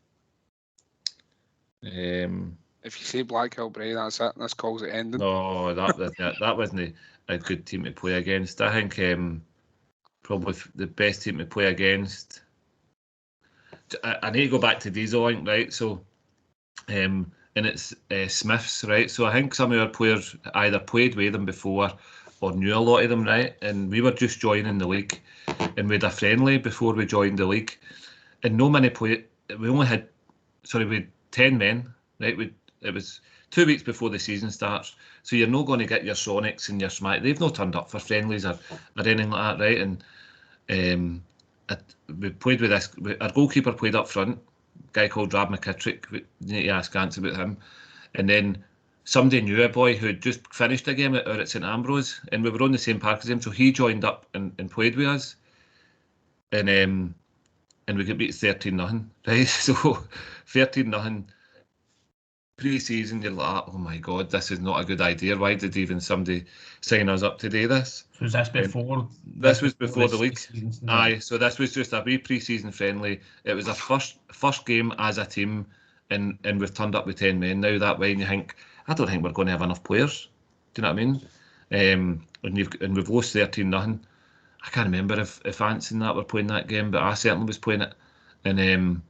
If you say Black Hill Bray, that's it. This call's it ending. No, that wasn't a good team to play against. I think probably the best team to play against. I need to go back to Diesel Link, right? So, and it's Smiths, right? So I think some of our players either played with them before or knew a lot of them, right? And we were just joining the league, and we had a friendly before we joined the league, and no many played. We only had, we had 10 men, right? It was 2 weeks before the season starts, so you're not going to get your Sonics and your Smack. They've not turned up for friendlies or anything like that, right? And we played with this. Our goalkeeper played up front, a guy called Rab McKittrick. We need to ask Ants about him. And then somebody knew a boy who had just finished a game out at St Ambrose, and we were on the same park as him, so he joined up and played with us. And we got beat 13-0, right? So 13-0. Pre-season, you're like, oh my god, this is not a good idea. Why did even somebody sign us up to do this? So was this before? This was before the league. Aye, so this was just a wee pre-season friendly. It was our first game as a team, and we've turned up with 10 men now that way, and you think, I don't think we're going to have enough players. Do you know what I mean? And we've lost 13-0. I can't remember if Ants and that were playing that game, but I certainly was playing it. And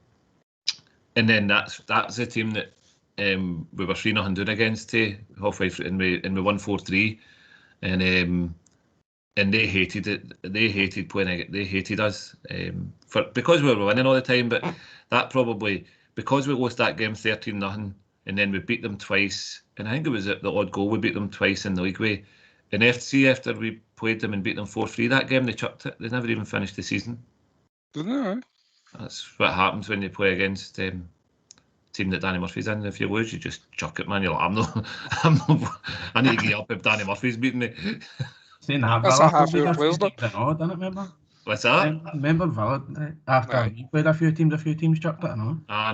then that's the team that we were 3-0 down against halfway through, and we won 4-3, and they hated it. They hated playing it. They hated us because we were winning all the time. But that probably, because we lost that game 13-0, and then we beat them twice. And I think it was at the odd goal we beat them twice in the league way. In FC, after we played them and beat them 4-3 that game, they chucked it. They never even finished the season. Didn't they? That's what happens when you play against team that Danny Murphy's in. If you lose, you just chuck it, man. You're like, I need to get up if Danny Murphy's beating me. Saying that, That's Villa a half played your a few players, teams in all, didn't it, remember? What's that? Remember Villa, after Aye. we played a few teams chucked it, I know. I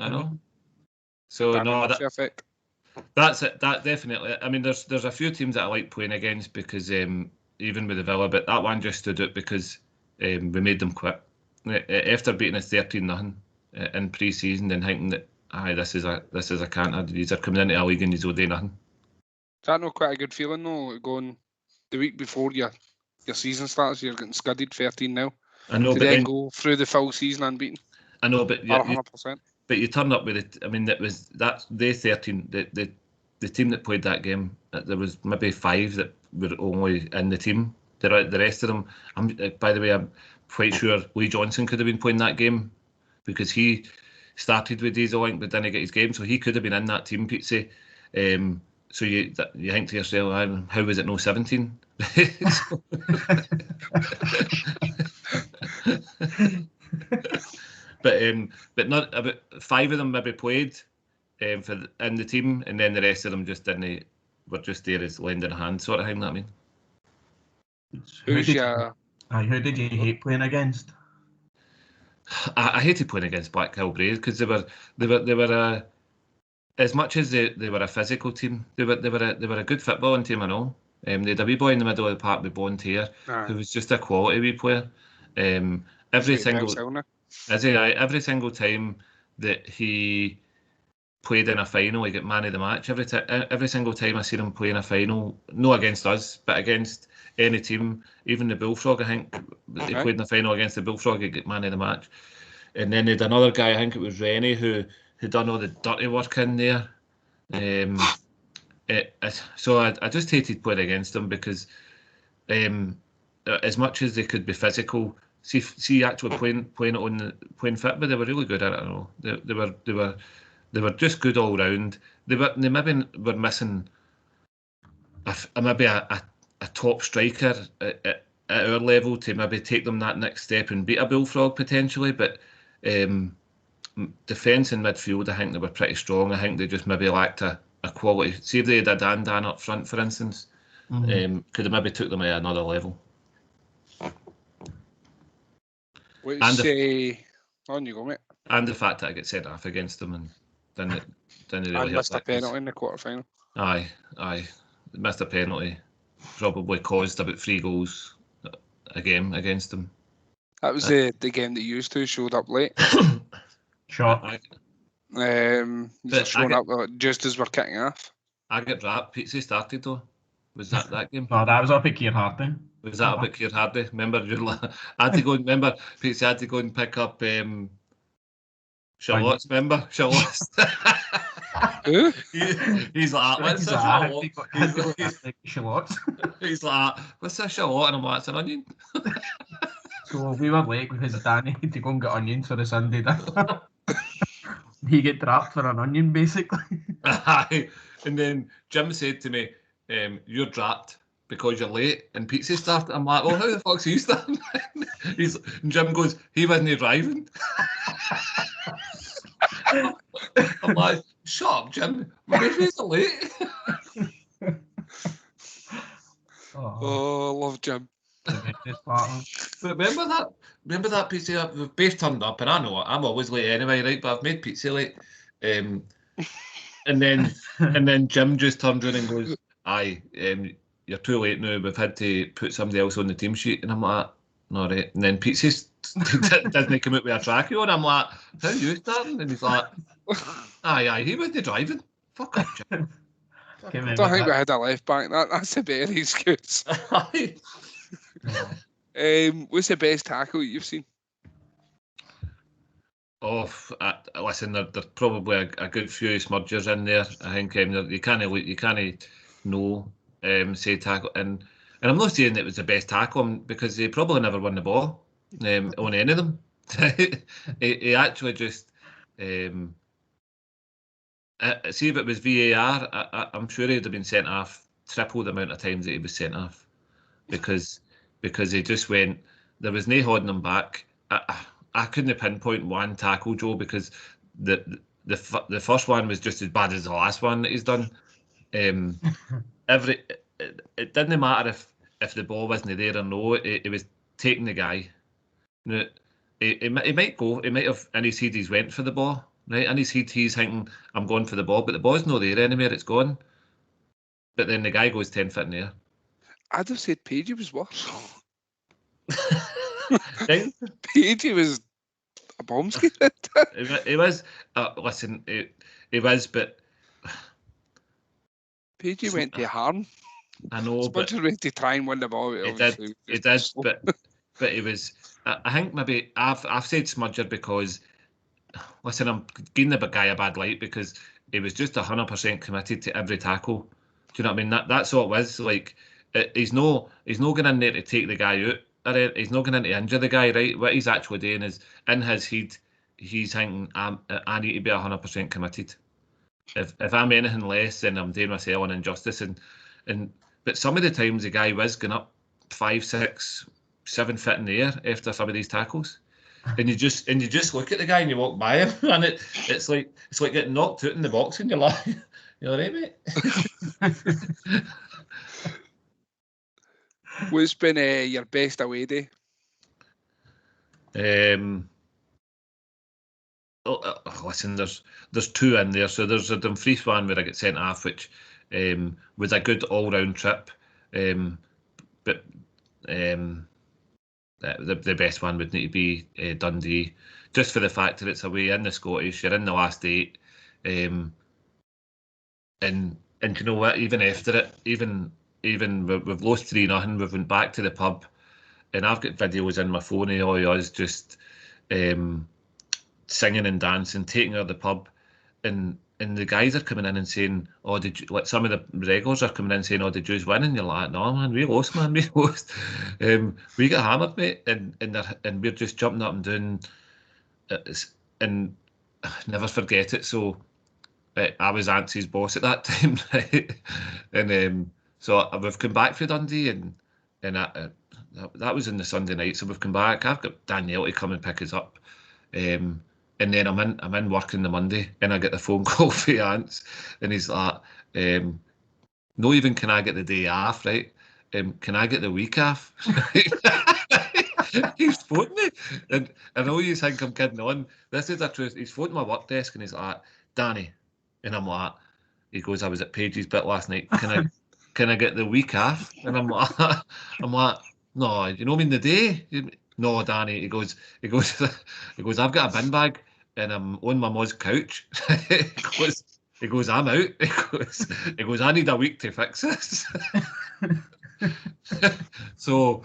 know. So Danny no, Murphy effect. that's it. That definitely. I mean, there's a few teams that I like playing against because even with the Villa, but that one just stood out because we made them quit after beating us 13-0 in pre-season and thinking that this is a canter. These are coming into a league and these will do nothing. Is that not quite a good feeling though? Going the week before your season starts, you're getting scudded 13-0. I know, to but then go through the full season unbeaten. I know, but 100%. But you turn up with it. I mean, that day 13. The team that played that game, there was maybe 5 that were only in the team. The rest of them. By the way, I'm quite sure Lee Johnson could have been playing that game because he started with Diesel Link but didn't get his game, so he could have been in that team, Pete. So you think to yourself, how was it no 17? But not about 5 of them maybe played in the team, and then the rest of them just didn't. Were just there as lending a hand sort of thing. That I mean. Who did you hate playing against? I hated playing against Black Hill Braves because they were as much as they were a physical team. They were a good footballing team and all. They had a wee boy in the middle of the park with blonde hair who was just a quality wee player. Every single time that he played in a final, he got man of the match. Every single time I seen him play in a final, not against us, but against any team, even the Bullfrog, I think he played in a final against the Bullfrog, he got man of the match. And then they had another guy, I think it was Rennie, who done all the dirty work in there. So I just hated playing against them because as much as they could be physical, see actually playing fit, but they were really good at it. I know they were just good all round. They maybe were missing maybe a top striker at our level to maybe take them that next step and beat a Bullfrog potentially, but defence and midfield, I think they were pretty strong. I think they just maybe lacked a quality. See if they had a Dan up front, for instance, could have maybe took them at another level. On you go, mate. And the fact that I get sent off against them and didn't really help. Missed a penalty in the quarter-final. Aye. Missed a penalty. Probably caused about 3 goals a game against them. That was the game that used to showed up late. Sure. Showing up just as we're kicking off. I get wrapped. Pizza started though. Was that game? No, that was up at Keir Hardy. Was that up at Keir Hardy? Remember, I had to go. Remember, Pizza had to go and pick up Charlotte's. Remember, Charlotte's. Who? He's like, what's a Charlotte? He's like, what's a Charlotte? And I'm like, it's an onion. So we were late because Danny had to go and get onions for the Sunday dinner. He get trapped for an onion, basically. And then Jim said to me, you're trapped because you're late. And Pizza started. I'm like, well, how the fuck's he starting? And Jim goes, he wasn't driving. I'm like, shut up, Jim. Maybe so late. Oh, love Jim. But remember that pizza? We've both turned up, and I know I'm always late anyway, right? But I've made pizza late. And then Jim just turns around and goes, "Aye, you're too late now. We've had to put somebody else on the team sheet." And I'm like, "No, right." And then Pizza doesn't come out with a trackie on. I'm like, "How are you starting?" And he's like, "Aye, he wasn't driving. Fuck off, Jim." I don't think we had a left back. That's a better excuse. What's the best tackle you've seen? Oh, listen, there's probably a good few smudgers in there. I think you can't know say tackle, and I'm not saying it was the best tackle because he probably never won the ball on any of them. He actually just See if it was VAR, I'm sure he'd have been sent off triple the amount of times that he was sent off, because he just went. There was no holding him back. I couldn't pinpoint one tackle, Joe, because the first one was just as bad as the last one that he's done. It didn't matter if the ball wasn't there or no. It was taking the guy. Now, he might go. He might have in his head he's went for the ball. Right, in his head he's thinking, I'm going for the ball, but the ball's not there anymore, it's gone. But then the guy goes 10 foot in the air. I'd have said Pagey was worse. Right? Pagey was a bomb skater. He was, listen, he was, but... Pagey went to harm. I know, but... Spudger went to try and win the ball. He did, but he was... I think maybe I've said Smudger because... Listen, I'm giving the guy a bad light because he was just 100% committed to every tackle. Do you know what I mean? That's all it was. Like, he's no going in there to take the guy out. He's not going in to injure the guy, right? What he's actually doing is, in his head, he's thinking, I need to be 100% committed. If I'm anything less, then I'm doing myself an injustice. But some of the times the guy was going up 5, 6, 7 foot in the air after some of these tackles. And you just look at the guy and you walk by him, and it's like getting knocked out in the box, and you're like, you all right, mate? What's been your best away day? Listen, there's two in there. So there's a Dumfries one where I get sent off, which was a good all-round trip, but the best one would need to be Dundee, just for the fact that it's away in the Scottish, you're in the last 8, and you know what, even after it, even we've lost 3-0, we've went back to the pub, and I've got videos in my phone of all us just singing and dancing, taking her to the pub, and the guys are coming in and saying, oh, did you, like some of the regulars are coming in saying, oh, did you win? And you're like, no, man, we lost, we lost. We got hammered, mate, and we're just jumping up and down, and never forget it. So I was Antsie's boss at that time, right? And so we've come back from Dundee, and that was in the Sunday night. So we've come back. I've got Danielle to come and pick us up. And then I'm in work on the Monday, and I get the phone call from Ants, and he's like, "No, even can I get the day off, right? Can I get the week off?" He's phoned me, and I know you think I'm kidding on. This is the truth. He's phoned my work desk, and he's like, "Danny," and I'm like, he goes, "I was at Paige's bit last night. Can I get the week off?" And I'm like, "No, you know, I mean the day." No, Danny. He goes, I've got a bin bag and I'm on my mum's couch. he goes, I'm out. He goes, I need a week to fix this. So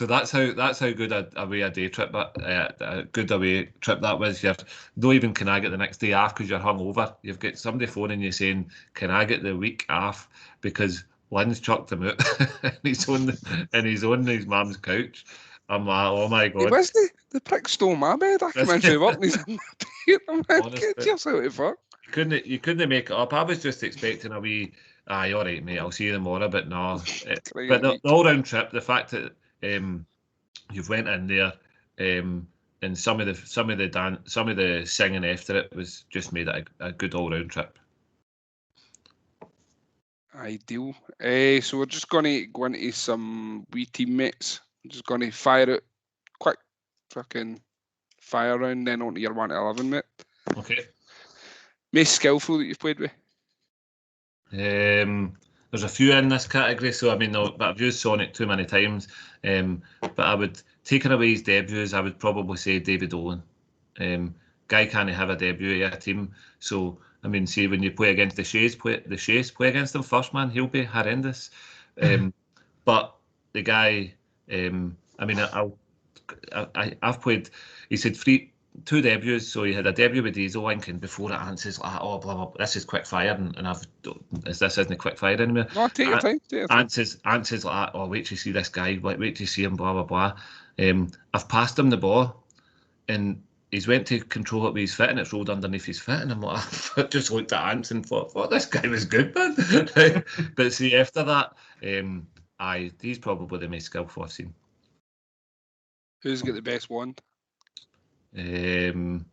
that's how good a day trip a good away trip that was. You're not even can I get the next day off because you're hungover. You've got somebody phoning you saying, can I get the week off because Lynn's chucked him out and he's on his mum's couch. I'm like, oh my god! He wasn't. The prick stole my bed. I come in from work and he's in my bed. I'm like, get yourself to fuck. You couldn't make it up. I was just expecting a wee, aye, all right, mate. I'll see you tomorrow. But no, but the all-round trip, the fact that you've went in there, and some of the singing after it was just made it a good all-round trip. Ideal. So we're just going to go into some wee teammates. I'm just going to fire it quick, fucking fire round, then on to your 1 to 11, mate. Okay. Most skillful that you've played with? There's a few in this category, so I mean, but I've used Sonic too many times. But I would, taking away his debuts, I would probably say David Olin. Guy can't have a debut at a team, so I mean, see when you play against the Shays, play against him first, man, he'll be horrendous. But the guy. I mean, I've played. He said 2 debuts, so he had a debut with Diesel Link, and before it answers like, oh, blah blah. This is quick fire, and this isn't quick fire anymore. No, take your time. Answers like, oh, wait till you see this guy. Wait till you see him. Blah blah blah. I've passed him the ball, and he's went to control it with his foot and it's rolled underneath his foot, and I'm like, I just looked at Ants and thought, this guy was good, man. But see, after that, he's probably the most skillful I've seen. Who's got the best wand? There's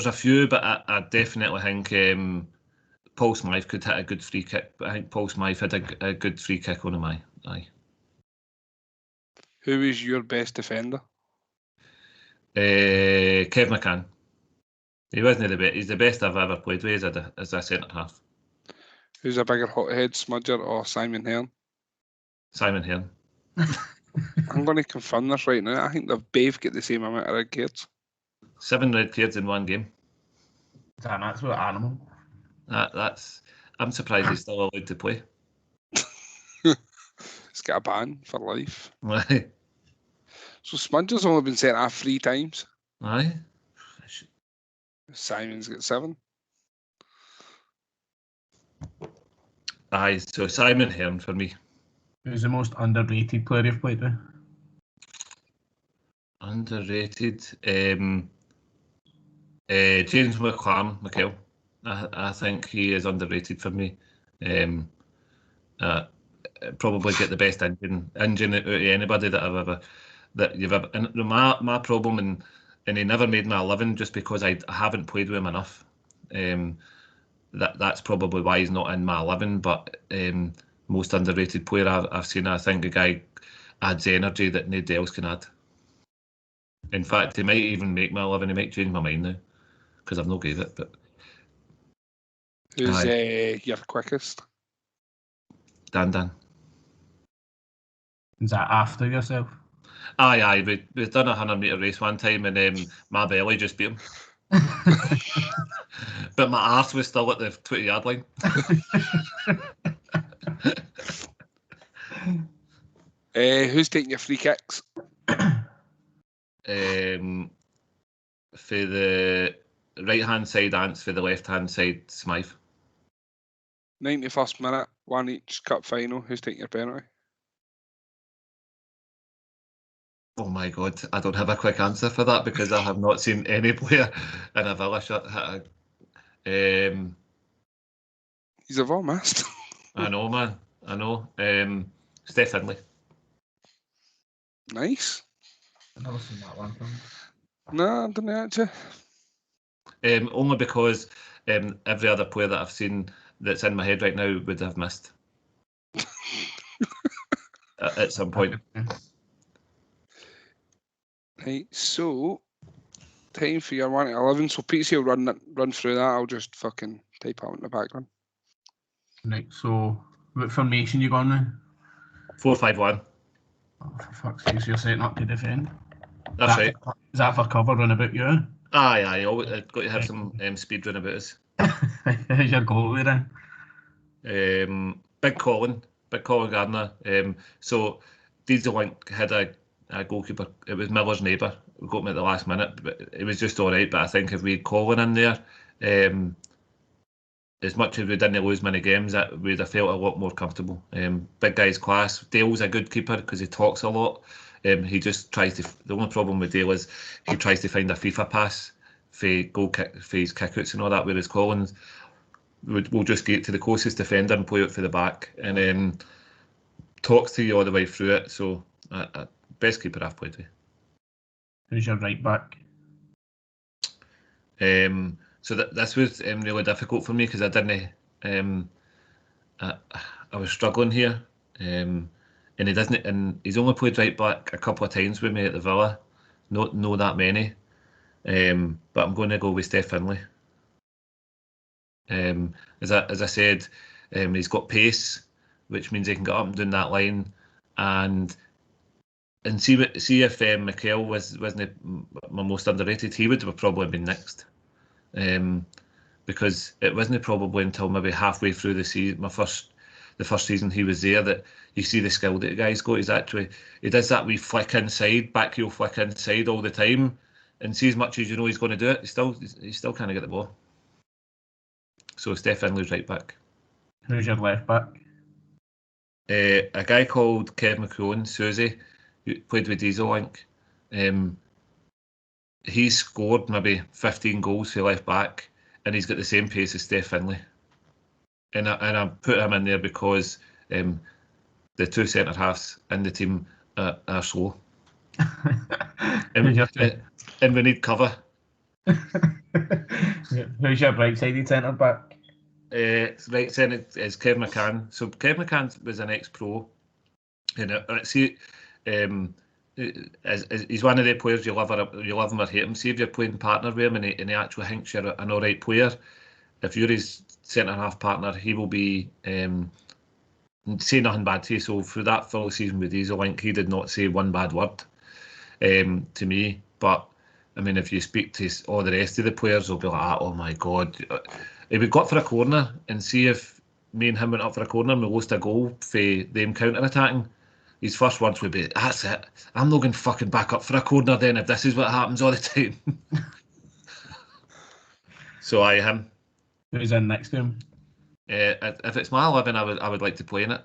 a few, but I definitely think Paul Smythe could hit a good free kick. But I think Paul Smythe had a good free kick on him. Aye. Who is your best defender? Kev McCann. He wasn't the best. He's the best I've ever played with as a centre half. Who's a bigger hothead, Smudger or Simon Hearn? Simon Hearn. I'm going to confirm this right now. I think they've both got the same amount of red cards. 7 red cards in one game. It's an absolute animal. I'm surprised he's still allowed to play. He's got a ban for life. Aye. So Smudger's only been sent off 3 times. Aye. Simon's got 7. Aye, so Simon Hearn for me. Who's the most underrated player you've played with? Underrated. James McKell. I think he is underrated for me. Probably get the best engine out of anybody that you've ever. And my problem, and he never made my 11 just because I haven't played with him enough. That's probably why he's not in my 11. But most underrated player I've seen. I think the guy adds energy that nobody else can add. In fact, he might even make my 11. He might change my mind now because I've not gave it. But who's your quickest? Dan. Is that after yourself? Aye. We've done a 100-metre race one time, and my belly just beat him. But my arse was still at the 20-yard line. Who's taking your free kicks? For the right-hand side, Ants. For the left-hand side, Smythe. 91st minute, 1 each, cup final. Who's taking your penalty? Oh my God, I don't have a quick answer for that because I have not seen any player in a Villa shirt hit a... He's a Villa master. I know, man. I know. Steph Finlay. Nice. I've never seen that one. No, I didn't actually. Only because every other player that I've seen that's in my head right now would have missed at some point. Right, so time for your 1 to 11. So Pete's will run through that. I'll just fucking type out in the background. Right, so what formation you going with? 4-5-1. Oh, for fuck's sake, so you're setting up to defend. That's right. Is that for cover run about you? Aye. I've got to have some speed run about us. How's your goalie then? Big Colin Gardner. So Diesel Link had a goalkeeper. It was Miller's neighbour. We got him at the last minute, but it was just all right. But I think if we had Colin in there, as much as we didn't lose many games, that we'd have felt a lot more comfortable. Big guy's class. Dale's a good keeper because he talks a lot. He just tries to. The only problem with Dale is he tries to find a FIFA pass for his kickouts and all that. Whereas Collins will just get to the closest defender and play it for the back, and then talks to you all the way through it. So best keeper I've played with. Who's your right back? So this was really difficult for me because I didn't. I was struggling here, and he doesn't. And he's only played right back a couple of times with me at the Villa, not that many. But I'm going to go with Steph Finlay. As I said, he's got pace, which means he can get up and down that line, and see if McKell wasn't my most underrated, he would have probably been next. Because it wasn't probably until maybe halfway through the season, the first season he was there, that you see the skill that the guy's got. He does that wee flick inside, back heel flick inside all the time, and see, as much as you know he's going to do it, he still can't get the ball. So Steph Finlay's right back. Who's your left back? A guy called Kev McCrone, Susie, who played with Diesel Link. he's scored maybe 15 goals for left back, and he's got the same pace as Steph Finlay. And I put him in there because the two centre halves in the team are slow, and we need cover. Who's your right-sided centre back? Right centre is Kev McCann. So Kev McCann was an ex-pro, and he's one of the players you love him or hate him. See if you're playing partner with him and he actually thinks you're an alright player. If you're his centre half partner, he will be say nothing bad to you. So for that full season with Diesel Link, he did not say one bad word to me. But I mean, if you speak to all the rest of the players, they'll be like, "Oh my God!" If we got for a corner and see if me and him went up for a corner and we lost a goal for them counter-attacking, his first words would be, "That's it. I'm not going fucking back up for a corner then if this is what happens all the time." So him. Who's in next to him? If it's my 11, I would like to play in it.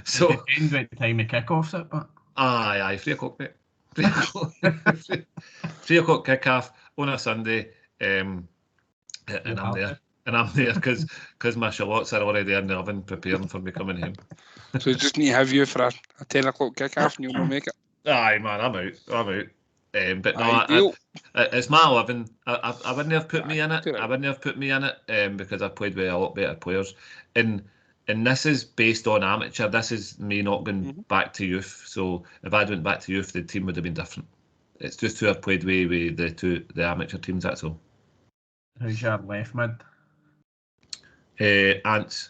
So depends what time the kickoff's at, but aye, 3 o'clock, mate. 3 o'clock kickoff on a Sunday, and I'm there. And I'm there because my shallots are already in the oven preparing for me coming home. So you just need to have you for a 10 o'clock kick-off and you'll not make it? Aye, man, I'm out. But no, it's my 11. I wouldn't have put me in it. I wouldn't have put me in it because I've played with a lot better players. And this is based on amateur. This is me not going back to youth. So if I went back to youth, the team would have been different. It's just who I've played with the amateur teams, that's all. Who's your left mid? Ants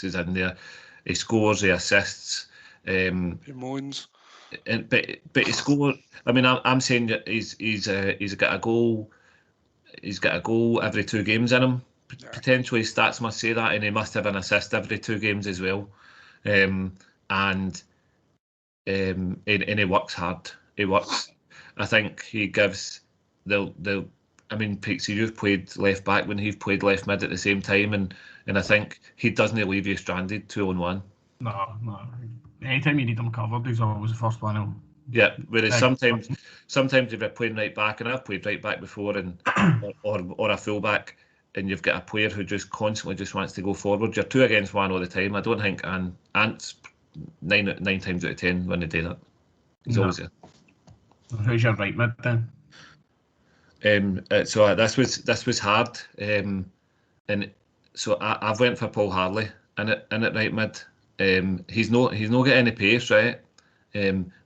is in there. He scores, he assists. Moans. But he scored. I mean, I'm saying that he's got a goal. He's got a goal every 2 games in him. Potentially, stats must say that, and he must have an assist every 2 games as well. And he works hard. He works. I think he gives the. I mean, Pixie, you've played left back when he's played left mid at the same time, and I think he doesn't leave you stranded 2-on-1. No. Anytime you need him covered, he's always the first one. Yeah, whereas sometimes if you're playing right back, and I've played right back before, and or a full back, and you've got a player who just constantly just wants to go forward, you're 2 against 1 all the time. I don't think Ant's 9 times out of 10 when they do that. He's always there. Who's your right mid then? So this was hard, and so I've went for Paul Harley in it right mid. He's not got any pace, right?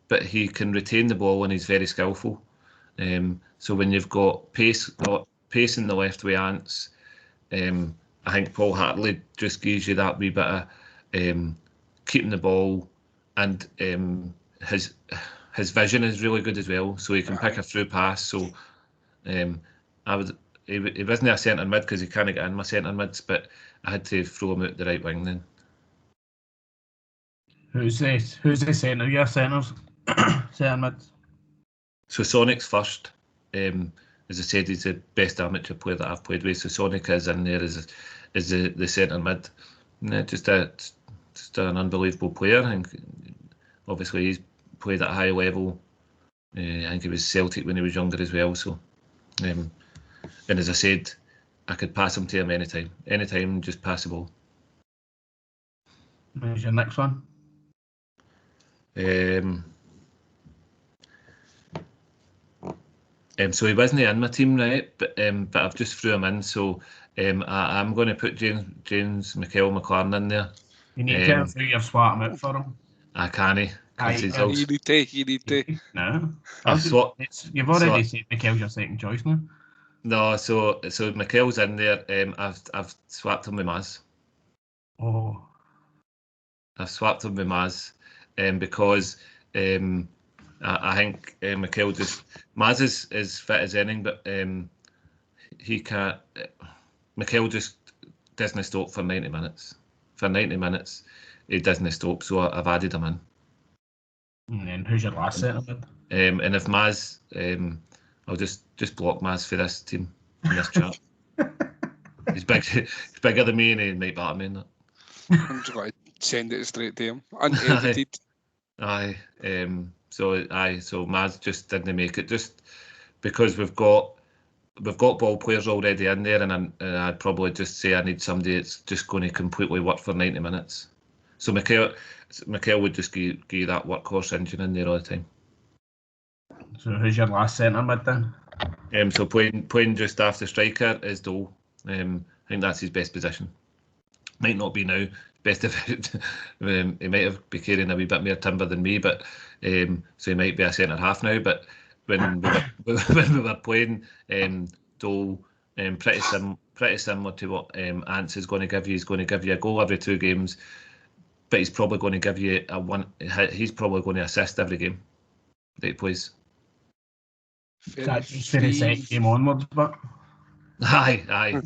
But he can retain the ball and he's very skillful. So when you've got pace in the left with Ants, I think Paul Hartley just gives you that wee bit of keeping the ball, and his vision is really good as well. So he can pick a through pass. So he wasn't a centre mid because he can't get in my centre mids, but I had to throw him out the right wing then. Who's the centre? Your centres, centre mids. So Sonic's first. As I said, he's the best amateur player that I've played with. So Sonic is in there as the centre mid. Just an unbelievable player. I think obviously he's played at a high level. I think he was Celtic when he was younger as well. So, and as I said, I could pass him to him anytime, just pass the ball. Who's your next one? So he wasn't in my team, right? But I've just threw him in. So I'm going to put James McCarn in there. You need to tell who you've swapped him out for him. I can't. You need to. No. You've already said Mikel's your second choice now. No, so Mikel's in there. I've swapped him with Maz. Oh. I've swapped him with Maz, because I think Mikel Maz is fit as anything, but he can't. Mikel just doesn't stop for 90 minutes. For 90 minutes, he doesn't stop. So I've added him in. And then who's your last centre mid? And if Maz, I'll just block Maz for this team in this chat. He's bigger than me, and he might batter me in that. I'm just going to send it straight to him, unedited. Aye. So Maz just didn't make it just because we've got ball players already in there, and I'd probably just say I need somebody that's just going to completely work for 90 minutes. So Mikel would just give you that workhorse engine in there all the time. So who's your last centre mid then? So playing just after striker is Dole. I think that's his best position. Might not be now. Best if he might have been carrying a wee bit more timber than me, but so he might be a centre half now. But when we were playing, Dole, pretty similar to what Ants is going to give you. He's going to give you a goal every 2 games, but he's probably going to give you a one. He's probably going to assist every game that he plays. That's for the second game onwards, but Aye.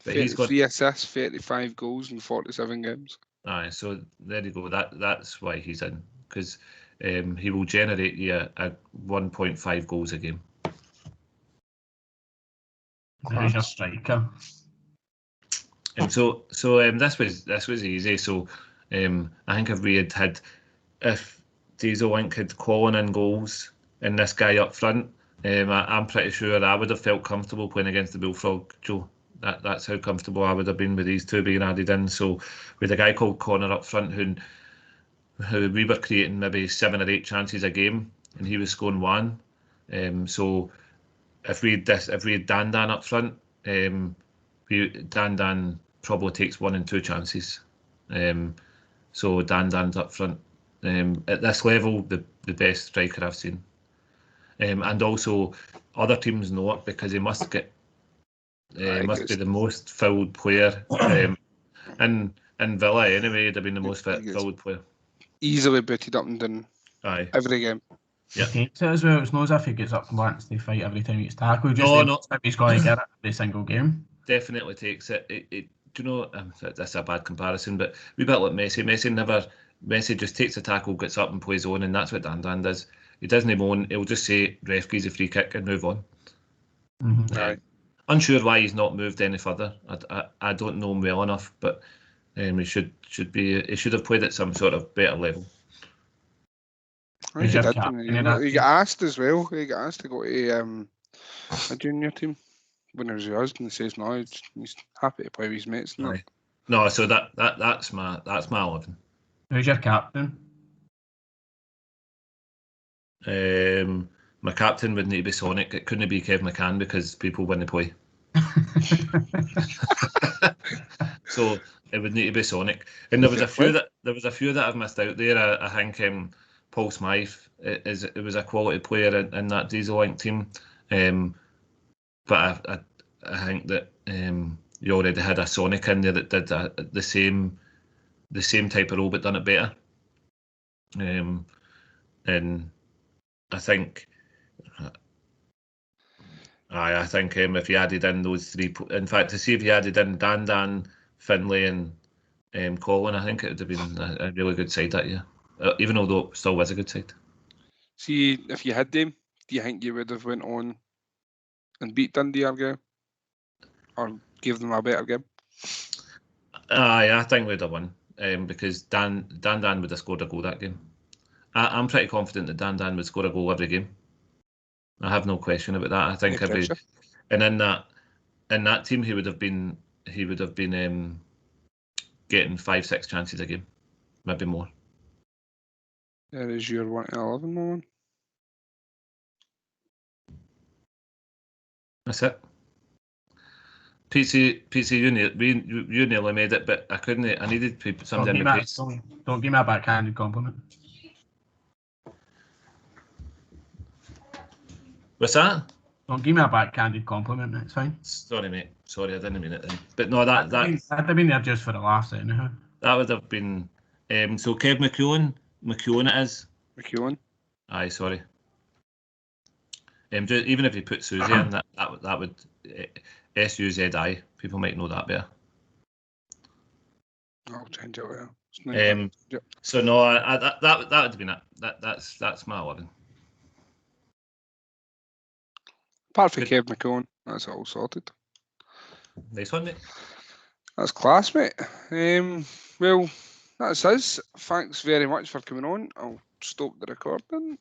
But he's got 3 assists, 35 goals in 47 games. Aye, so there you go. That's why he's in, because he will generate you a 1.5 goals a game. who's your striker? So this was easy. So I think if Diesel Link had Colin in goals and this guy up front, I'm pretty sure I would have felt comfortable playing against the Bullfrog, Joe. That's how comfortable I would have been with these two being added in. So with a guy called Connor up front who we were creating maybe 7 or 8 chances a game and he was scoring 1. So if we had Dan up front, Dan probably takes 1 and 2 chances. So Dan's up front. At this level, the best striker I've seen. And also other teams know it because he must get must be the most fouled player in Villa anyway. He'd have been the most fouled player. Easily booted up and down every game. Yeah. He takes it as well. It's not as if he gets up and wants to fight every time he gets tackled. He's got to get it every single game. Definitely takes it. Do you know, that's a bad comparison, but we bit like Messi. Messi just takes a tackle, gets up and plays on, and that's what Dan does. He doesn't moan. He'll just say, "Ref gives a free kick" and move on. Mm-hmm. Right. Unsure why he's not moved any further. I don't know him well enough, but he should have played at some sort of better level. He got asked as well. He got asked to go to a junior team when he was yours, and he says no, he's happy to play with his mates. No, so that's my 11. Who's your captain? My captain would need to be Sonic. It couldn't be Kev McCann because people wouldn't play. So it would need to be Sonic. And there was a few that I've missed out there. I think Paul Smythe it was a quality player in that Diesel Link team. But I think that you already had a Sonic in there that did the same type of role but done it better. And I think if you added in those 3, in fact, to see if you added in Dan, Finlay, and Colin, I think it would have been a really good side that year. Even although it still was a good side. See, if you had them, do you think you would have went on and beat Dundee again, or give them a better game? I think we'd have won because Dan would have scored a goal that game. I'm pretty confident that Dan would score a goal every game. I have no question about that. I think and in that team he would have been getting 5-6 chances a game, maybe more. There is your 1-11 moment. That's it. PC, you nearly made it, but I couldn't. I needed somebody in the pace. Don't give me a backhanded compliment. What's that? Don't give me a backhanded compliment. It's fine. Sorry, mate. Sorry, I didn't mean it then. But no, that'd have been there just for the laughs, anyhow. That would have been. So Kev McEwen it is. McEwen. Aye, sorry. Even if you put Susie in, that would SUZI. People might know that better. I'll change it. Well. So no, that would have been it. That's my 11. Apart from Kev McCone, that's all sorted. Nice one, mate. That's class, mate. Well, that's us. Thanks very much for coming on. I'll stop the recording.